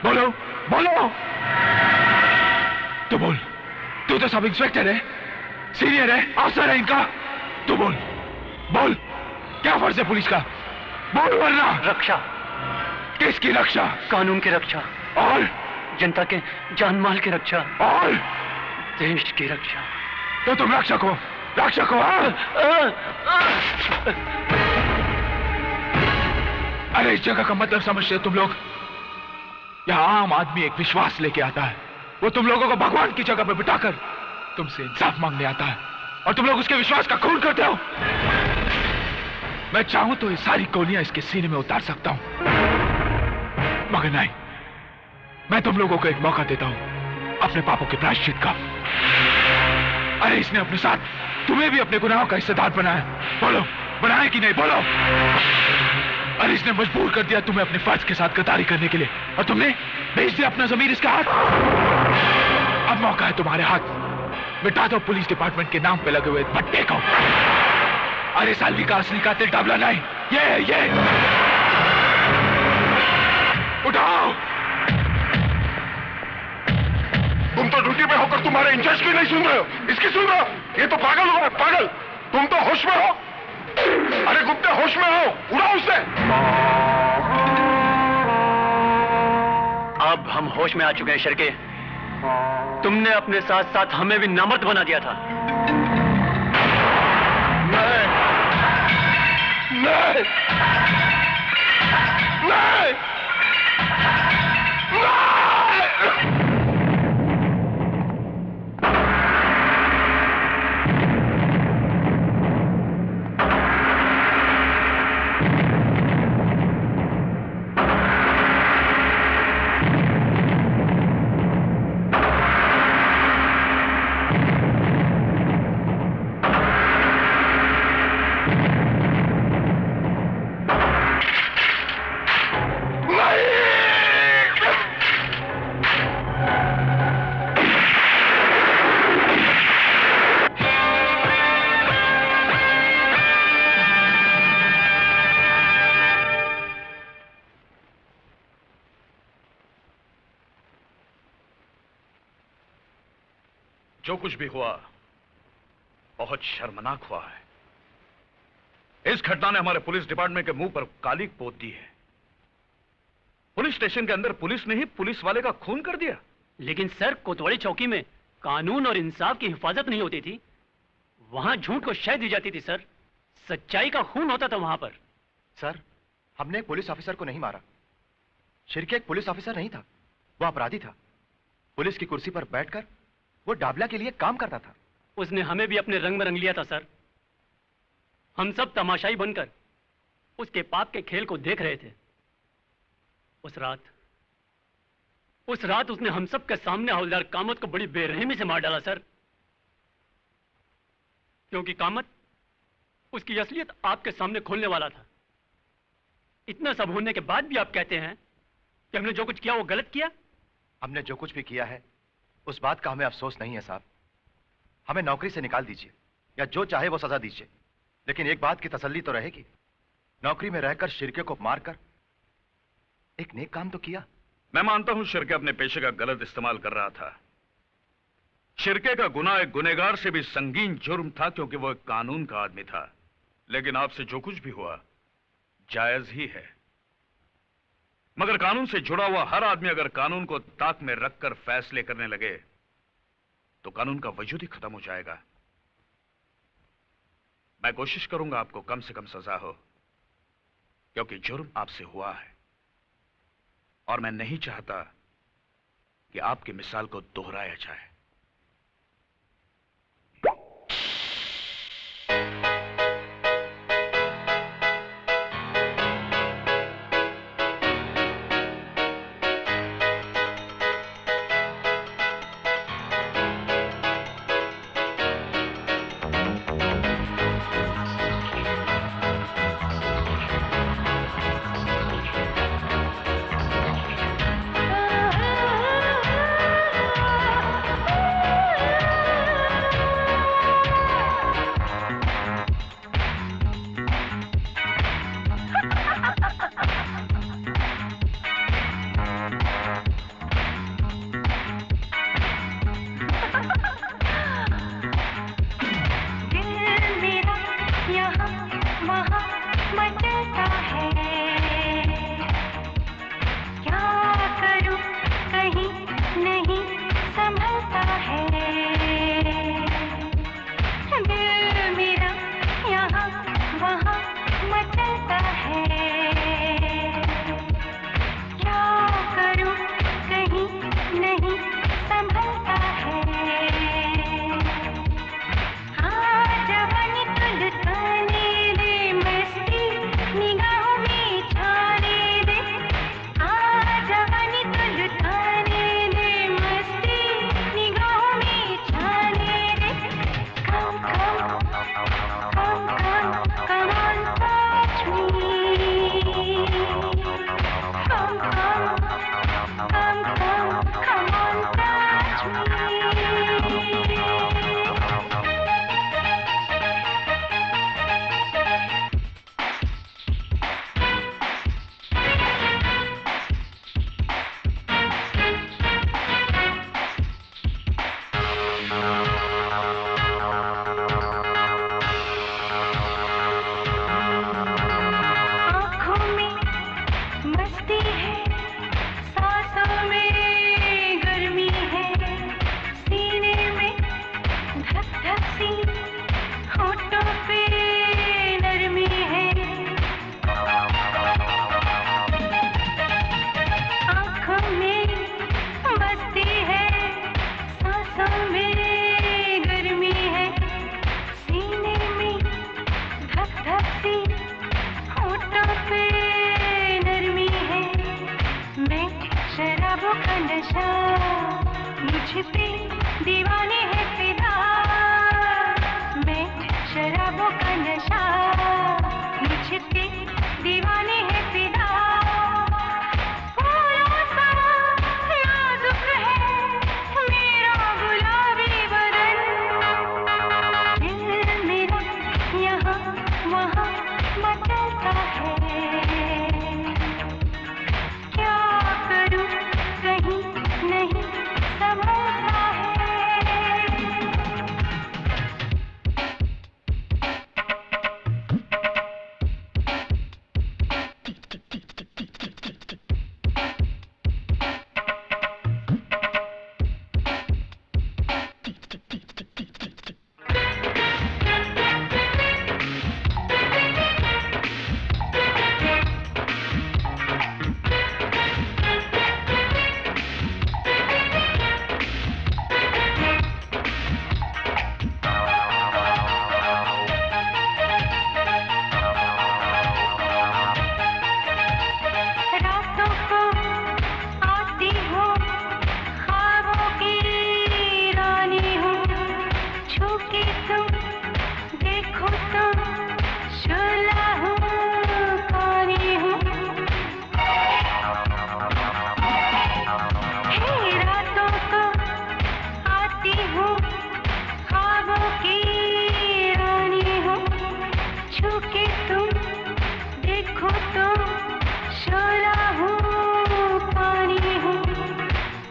Speaker 8: बोलो बोलो। तो बोल, तू तो सब इंस्पेक्टर है, सीनियर है, अफसर है इनका। तू बोल, क्या फर्ज है पुलिस का? बोल वरना।
Speaker 9: रक्षा।
Speaker 8: किसकी रक्षा?
Speaker 9: कानून की रक्षा।
Speaker 8: और
Speaker 9: जनता के जान माल की रक्षा।
Speaker 8: और
Speaker 9: देश की रक्षा।
Speaker 8: तो तुम रक्षक हो? अरे इस जगह का मतलब समझते हो तुम लोग? यहाँ आम आदमी एक विश्वास लेके आता है, वो तुम लोगों को भगवान की जगह पे बिठाकर तुमसे इंसाफ मांगने आता है, और तुम लोग उसके विश्वास का खून करते हो। मैं चाहूं तो ये सारी गोलियां इसके सीने में उतार सकता हूं, मगर नहीं, मैं तुम लोगों को एक मौका देता हूं अपने पापों के प्रायश्चित का। अरे इसने अपने साथ तुम्हें भी अपने गुनाहों का हिस्सेदार बनाया, बोलो बनाया कि नहीं? बोलो। अरे इसने मजबूर कर दिया तुम्हें अपने फर्ज के साथ गद्दारी करने के लिए, और तुमने भेज दिया अपना ज़मीर इसके हाथ। अब मौका है तुम्हारे हाथ, मिटा दो पुलिस डिपार्टमेंट के नाम पे लगे हुए भट्टे को। अरे सालवी का असली कातिल डाबला नहीं, ये उठाओ।
Speaker 6: तुम तो ड्यूटी पे होकर तुम्हारे इंचार्ज की नहीं सुन रहे हो, इसकी सुन रहे हो? ये तो पागल हो, पागल। तुम तो होश में हो। अरे गुप्ते होश में हो, उड़ाओ उसे।
Speaker 9: अब हम होश में आ चुके हैं शिरके। तुमने अपने साथ साथ हमें भी नामर्द बना दिया था।
Speaker 6: नहीं।
Speaker 17: जो कुछ भी हुआ बहुत शर्मनाक हुआ है। इस घटना ने हमारे पुलिस डिपार्टमेंट के मुंह पर काली पोत दी है। पुलिस स्टेशन के अंदर पुलिस ने ही पुलिस वाले का खून कर दिया।
Speaker 9: लेकिन सर, कोतवाली चौकी में कानून और इंसाफ की हिफाजत नहीं होती थी, वहां झूठ को शह दी जाती थी सर। सच्चाई का खून होता था वहां पर।
Speaker 22: सर, हमने एक पुलिस ऑफिसर को नहीं मारा। शिरके एक पुलिस ऑफिसर नहीं था, वो अपराधी था। पुलिस की कुर्सी पर बैठकर वो डाबला के लिए काम करता था।
Speaker 9: उसने हमें भी अपने रंग में रंग लिया था सर। हम सब तमाशाई बनकर उसके पाप के खेल को देख रहे थे। उस रात उसने हम सब के सामने हवलदार कामत को बड़ी बेरहमी से मार डाला सर। क्योंकि कामत उसकी असलियत आपके सामने खोलने वाला था। इतना सब होने के बाद भी आप कहते हैं कि हमने जो कुछ किया वो गलत किया।
Speaker 22: हमने जो कुछ भी किया है उस बात का हमें अफसोस नहीं है साहब। हमें नौकरी से निकाल दीजिए या जो चाहे वो सजा दीजिए, लेकिन एक बात की तसल्ली तो रहेगी, नौकरी में रहकर शिरके को मारकर एक नेक काम तो किया।
Speaker 17: मैं मानता हूं शिरके अपने पेशे का गलत इस्तेमाल कर रहा था। शिरके का गुनाह एक गुनहगार से भी संगीन जुर्म था, क्योंकि वो एक कानून का आदमी था। लेकिन आपसे जो कुछ भी हुआ जायज ही है। मगर कानून से जुड़ा हुआ हर आदमी अगर कानून को ताक में रखकर फैसले करने लगे तो कानून का वजूद ही खत्म हो जाएगा। मैं कोशिश करूंगा आपको कम से कम सजा हो, क्योंकि जुर्म आपसे हुआ है और मैं नहीं चाहता कि आपकी मिसाल को दोहराया जाए।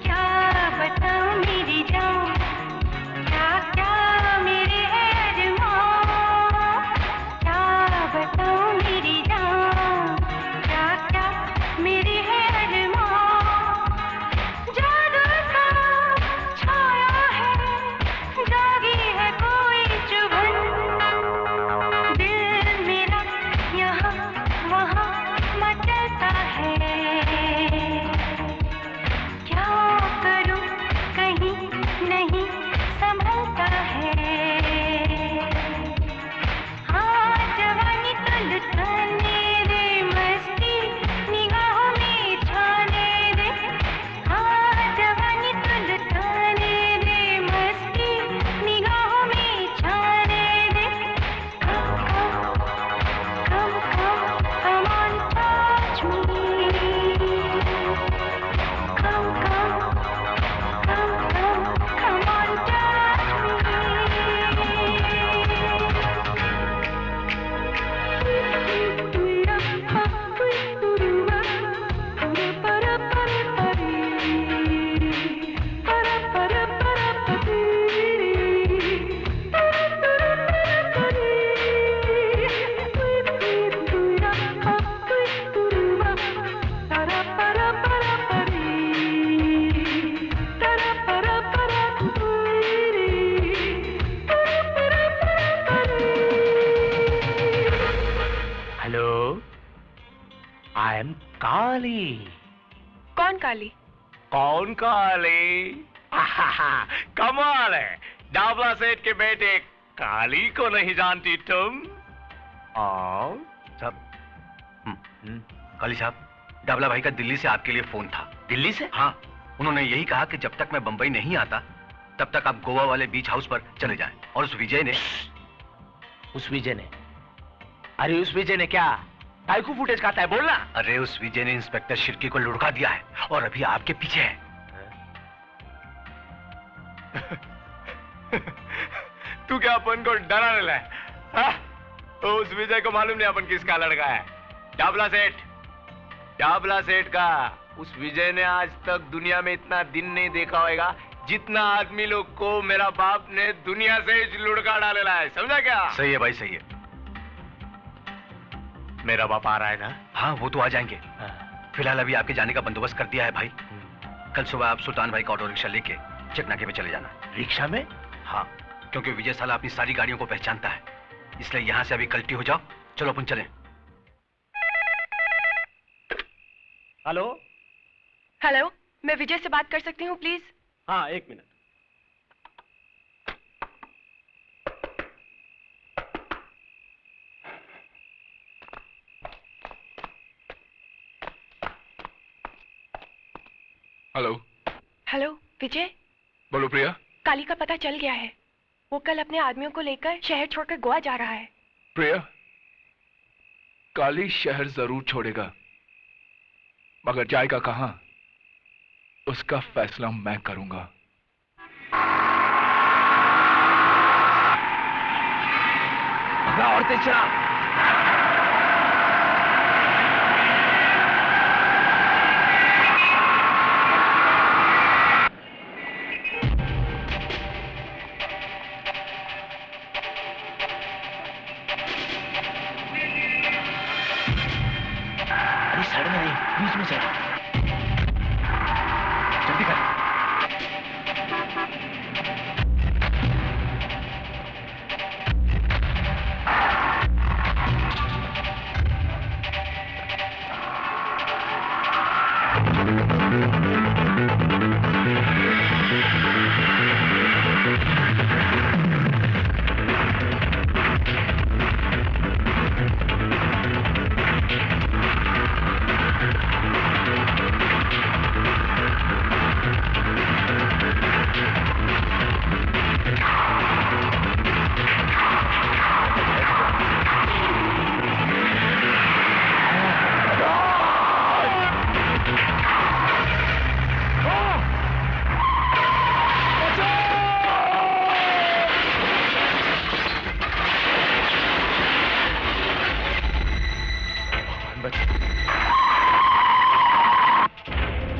Speaker 12: क्या बताऊं मेरी जान, क्या क्या मेरे है
Speaker 14: आई एम काली।
Speaker 1: कौन काली?
Speaker 14: कौन काली? कमाल है, डाबला सेठ के बेटे काली को नहीं जानती तुम?
Speaker 22: आओ सब। काली साहब, डाबला भाई का दिल्ली से आपके लिए फोन था।
Speaker 14: दिल्ली से?
Speaker 22: हाँ, उन्होंने यही कहा कि जब तक मैं बंबई नहीं आता तब तक आप गोवा वाले बीच हाउस पर चले जाएं। और उस विजय ने
Speaker 14: अरे उस विजय ने क्या टाइकू फुटेज खाता है, बोलना।
Speaker 22: अरे उस विजय ने इंस्पेक्टर शिर्की को लुढ़का दिया है और अभी आपके पीछे है।
Speaker 14: तू क्या अपन को डराने लगा? तो उस विजय को मालूम नहीं अपन किसका लड़का है। डाबला सेठ का उस विजय ने आज तक दुनिया में इतना दिन नहीं देखा होगा जितना आदमी लोग को मेरा बाप ने दुनिया से लुढ़का डालेला है, समझा क्या?
Speaker 22: सही है भाई, सही है।
Speaker 14: मेरा बाप आ रहा है ना?
Speaker 22: हाँ, वो तो आ जाएंगे। फिलहाल अभी आपके जाने का बंदोबस्त कर दिया है भाई। कल सुबह आप सुल्तान भाई का ऑटो रिक्शा लेके चकनाके पे चले जाना।
Speaker 14: रिक्शा में?
Speaker 22: हाँ, क्योंकि विजय साला अपनी सारी गाड़ियों को पहचानता है, इसलिए यहाँ से अभी कल्टी हो जाओ। चलो अपन चलें।
Speaker 16: हेलो
Speaker 1: हेलो, मैं विजय से बात कर सकती हूँ प्लीज?
Speaker 16: हाँ, एक मिनट।
Speaker 8: हेलो।
Speaker 1: हेलो विजय।
Speaker 8: बोलो प्रिया।
Speaker 1: काली का पता चल गया है। वो कल अपने आदमियों को लेकर शहर छोड़कर गोवा जा रहा है।
Speaker 8: प्रिया, काली शहर जरूर छोड़ेगा, मगर जाएगा कहां उसका फैसला मैं करूंगा।
Speaker 14: और तेज चला।
Speaker 22: साइड में नहीं, बीच में चला। जल्दी कर।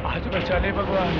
Speaker 8: आज बचा ले भगवान।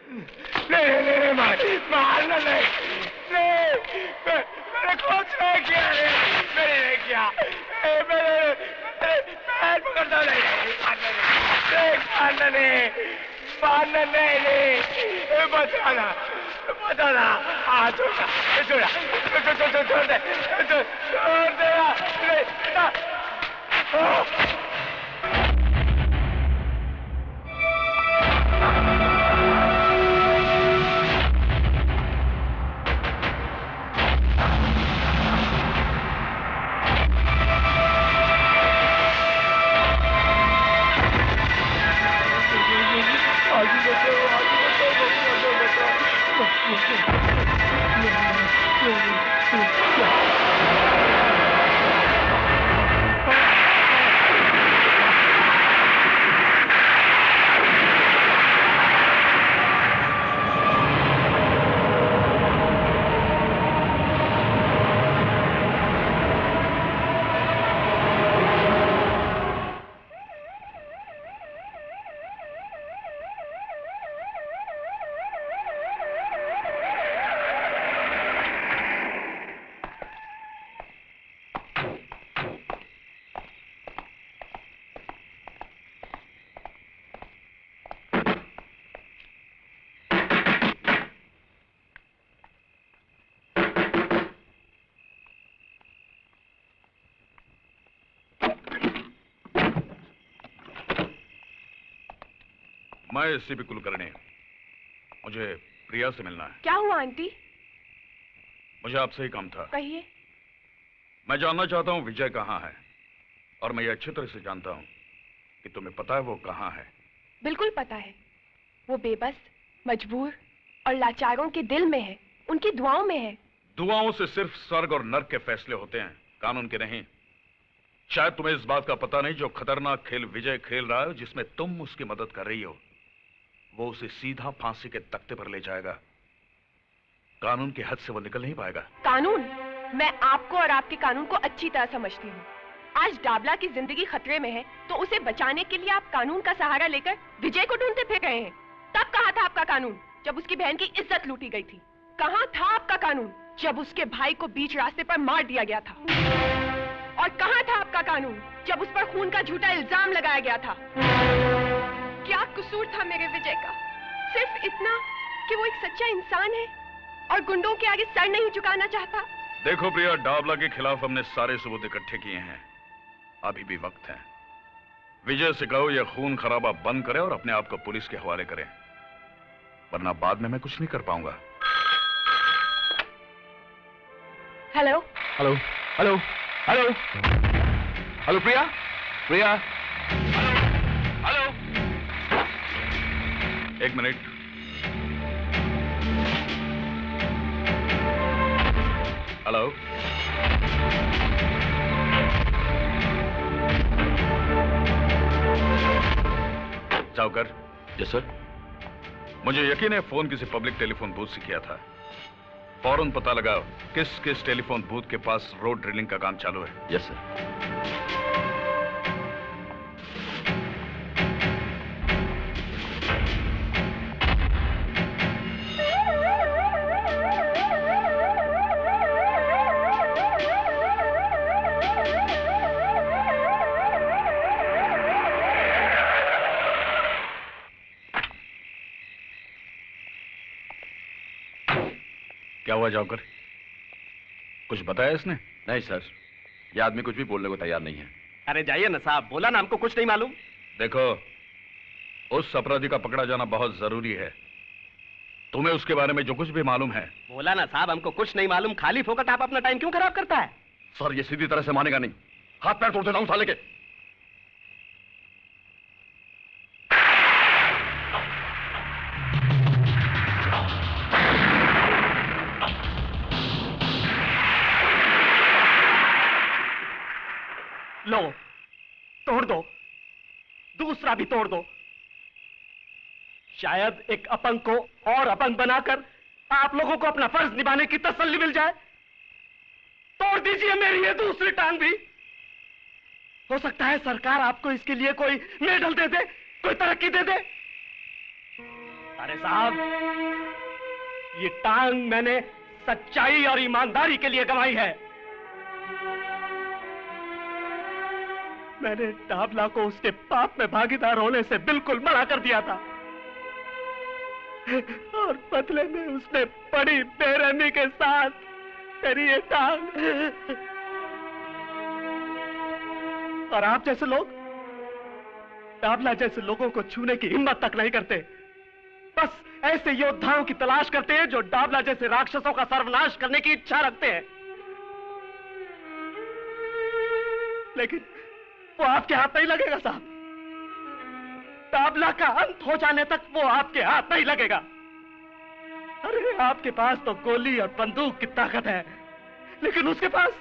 Speaker 10: नहीं मारना नहीं, मैंने कुछ नहीं किया, मैंने नहीं किया, मैंने पैर पकड़ता नहीं, मारना नहीं, बताना, हाँ छोड़ दे,
Speaker 17: मैं एससीपी कुलकर्णी, मुझे प्रिया से मिलना है।
Speaker 1: क्या हुआ आंटी?
Speaker 17: मुझे आपसे ही काम था।
Speaker 1: कहिए।
Speaker 17: मैं जानना चाहता हूँ विजय कहाँ है, और मैं ये अच्छी तरह से जानता हूँ कि तुम्हें पता है वो कहाँ है।
Speaker 1: बिल्कुल पता है। वो बेबस, मजबूर और लाचारों के दिल में है, उनकी दुआओं में है।
Speaker 17: दुआओं से सिर्फ स्वर्ग और नर्क के फैसले होते हैं, कानून के नहीं। शायद तुम्हें इस बात का पता नहीं, जो खतरनाक खेल विजय खेल रहा है, जिसमें तुम उसकी मदद कर रही हो, वो उसे सीधा फांसी के तख्ते पर ले जाएगा। कानून की हद से वो निकल नहीं पाएगा।
Speaker 1: कानून? मैं आपको और आपके कानून को अच्छी तरह समझती हूँ। आज डाबला की जिंदगी खतरे में है, तो उसे बचाने के लिए आप कानून का सहारा लेकर विजय को ढूंढते फिर रहे हैं। तब कहाँ था आपका कानून, जब उसकी बहन की इज्जत लूटी गई थी? कहाँ था आपका कानून, जब उसके भाई को बीच रास्ते पर मार दिया गया था? और कहाँ था आपका कानून, जब उस पर खून का झूठा इल्जाम लगाया गया था? क्या कसूर था मेरे विजय का? सिर्फ इतना कि वो एक सच्चा इंसान है और गुंडों के आगे सर नहीं झुकाना चाहता।
Speaker 17: देखो प्रिया, डाबला के खिलाफ हमने सारे सबूत इकट्ठे किए हैं, अभी भी वक्त है। विजय से कहो यह खून खराबा बंद करे और अपने आप को पुलिस के हवाले करे, वरना बाद में मैं कुछ नहीं कर पाऊंगा।
Speaker 1: Hello
Speaker 8: hello hello hello hello Priya, Priya,
Speaker 17: hello, एक मिनट। हेलो, जाओकर।
Speaker 19: Yes sir.
Speaker 17: मुझे यकीन है फोन किसी पब्लिक टेलीफोन बूथ से किया था। फौरन पता लगाओ किस किस टेलीफोन बूथ के पास रोड ड्रिलिंग का काम चालू है।
Speaker 19: Yes sir.
Speaker 17: क्या हुआ जाकर? कुछ बताया इसने?
Speaker 19: नहीं सर, यह आदमी कुछ भी बोलने को तैयार नहीं है।
Speaker 16: अरे जाइए ना साहब, बोला ना हमको कुछ नहीं मालूम।
Speaker 17: देखो, उस अपराधी का पकड़ा जाना बहुत जरूरी है। तुम्हें उसके बारे में जो कुछ भी मालूम है।
Speaker 16: बोला ना साहब, हमको कुछ नहीं मालूम। खाली फोकट आप अपना टाइम क्यों खराब करता है?
Speaker 17: सर, ये सीधी तरह से मानेगा नहीं, हाथ पैर तोड़ देता हूं साले के।
Speaker 16: लो, तोड़ दो, दूसरा भी तोड़ दो। शायद एक अपंग को और अपंग बनाकर आप लोगों को अपना फर्ज निभाने की तसल्ली मिल जाए। तोड़ दीजिए मेरी ये दूसरी टांग भी। हो सकता है सरकार आपको इसके लिए कोई मेडल दे दे, कोई तरक्की दे दे। अरे साहब, ये टांग मैंने सच्चाई और ईमानदारी के लिए गंवाई है। मैंने डाबला को उसके पाप में भागीदार होने से बिल्कुल मना कर दिया था और बदले में उसने बड़ी बेरहमी के साथ मेरी ये टांग। और आप जैसे लोग डाबला जैसे लोगों को छूने की हिम्मत तक नहीं करते। बस ऐसे योद्धाओं की तलाश करते हैं जो डाबला जैसे राक्षसों का सर्वनाश करने की इच्छा रखते हैं। लेकिन वो आपके हाथ नहीं लगेगा साहब। डाबला का अंत हो जाने तक वो आपके हाथ नहीं लगेगा। अरे आपके पास तो गोली और बंदूक की ताकत है, लेकिन उसके पास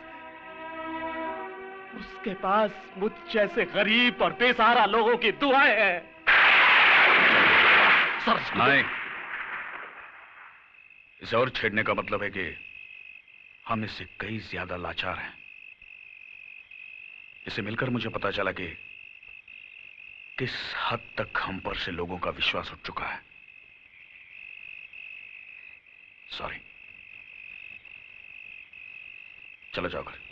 Speaker 16: मुझ जैसे गरीब और बेसहारा लोगों की दुआएं हैं।
Speaker 17: नहीं, इसे और छेड़ने का मतलब है कि हम इससे कई ज्यादा लाचार हैं। इसे मिलकर मुझे पता चला कि किस हद तक हम पर से लोगों का विश्वास उठ चुका है। सॉरी, चलो जाओ घर।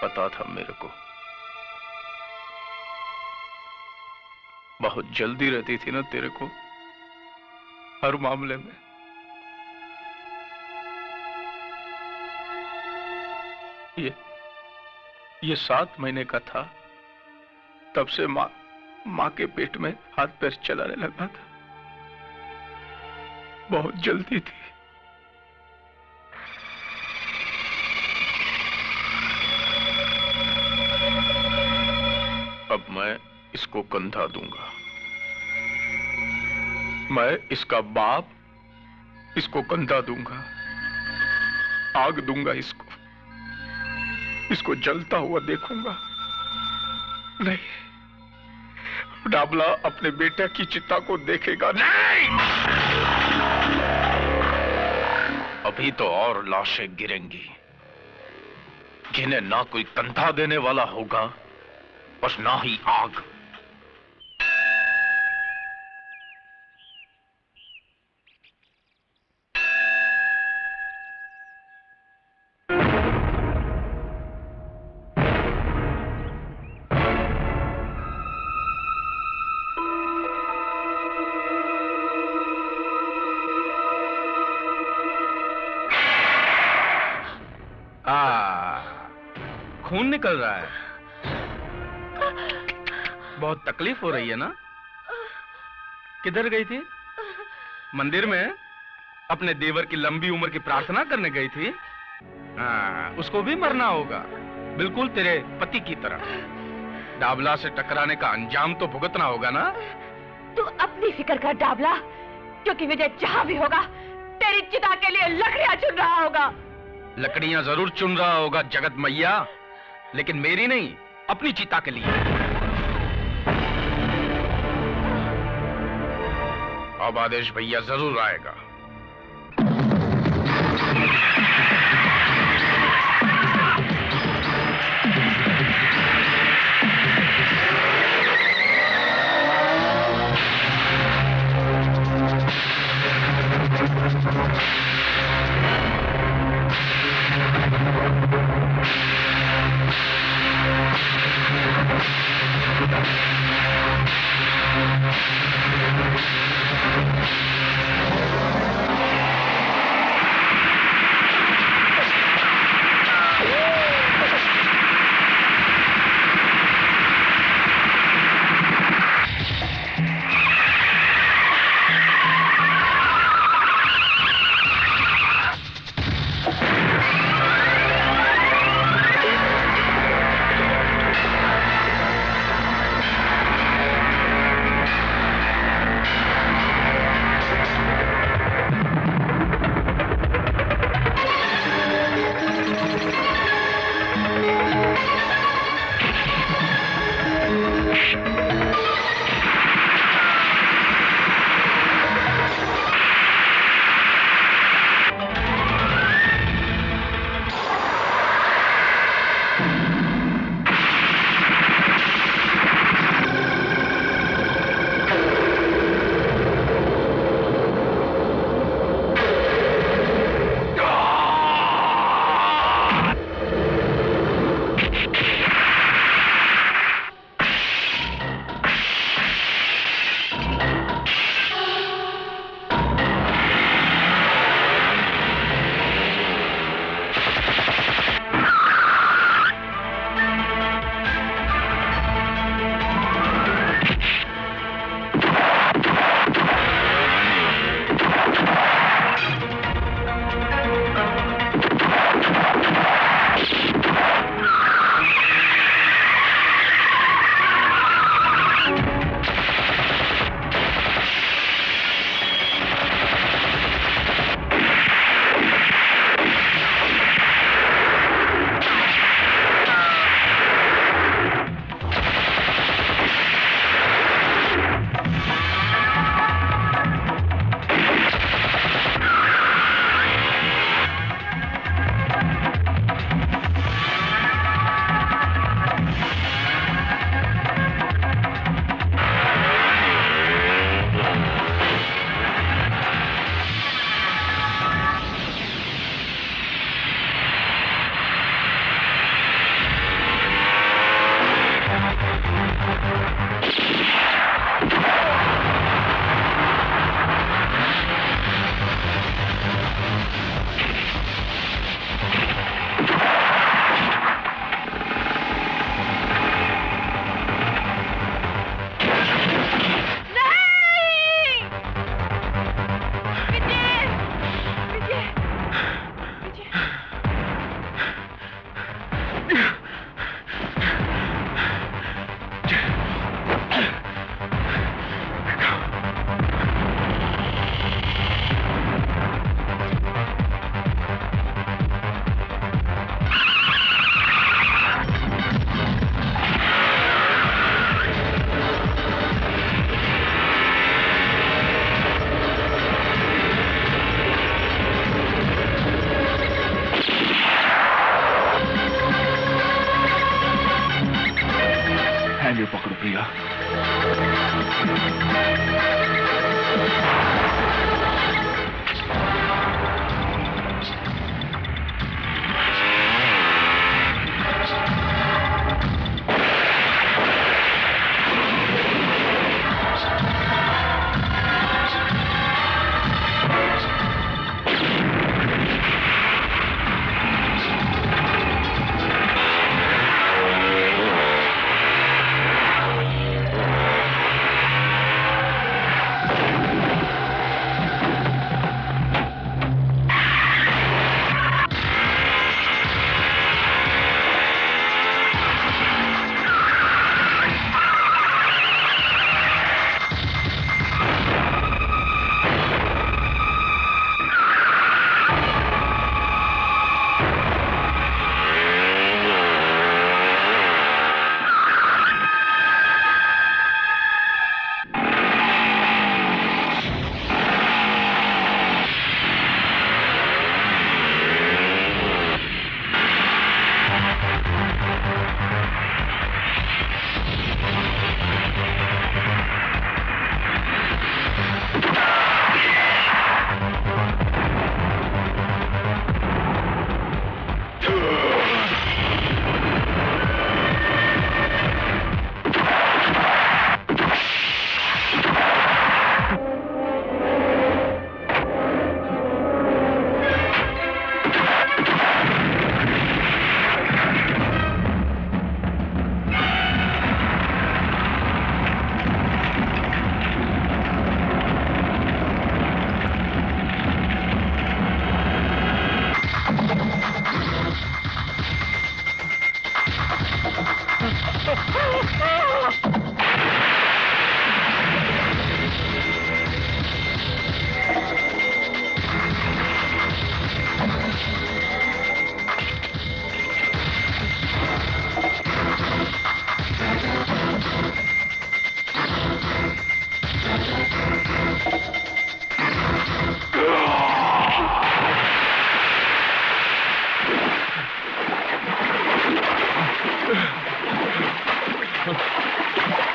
Speaker 10: पता था मेरे को, बहुत जल्दी रहती थी ना तेरे को हर मामले में। ये 7 महीने का था, तब से माँ के पेट में हाथ पैर चलाने लगा था। बहुत जल्दी थी। अब मैं इसको कंधा दूंगा। मैं इसका बाप इसको कंधा दूंगा, आग दूंगा इसको जलता हुआ देखूंगा। नहीं, डाबला अपने बेटे की चिता को देखेगा नहीं। अभी तो और लाशें गिरेंगी, जिन्हें ना कोई कंधा देने वाला होगा बस ना ही आग। खून निकल रहा है, बहुत तकलीफ हो रही है ना? किधर गई थी? मंदिर में अपने देवर की लंबी उम्र की प्रार्थना करने गई थी। उसको भी मरना होगा, बिल्कुल तेरे पति की तरह। डाबला से टकराने का अंजाम तो भुगतना होगा ना?
Speaker 1: तू अपनी फिक्र कर डाबला, क्योंकि विजय जहां भी होगा तेरी चिता के लिए लकड़ियां चुन रहा होगा।
Speaker 10: लकड़ियां जरूर चुन रहा होगा जगत मैया, लेकिन मेरी नहीं, अपनी चिता के लिए। अब आदेश भैया जरूर आएगा।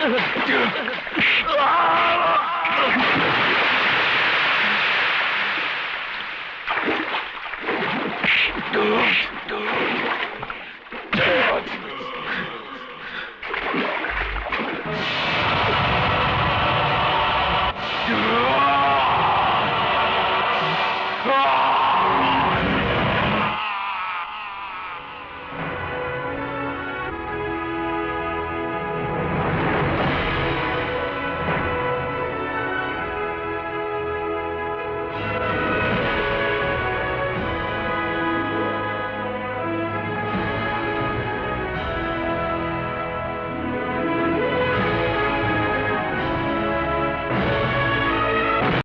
Speaker 12: Ah!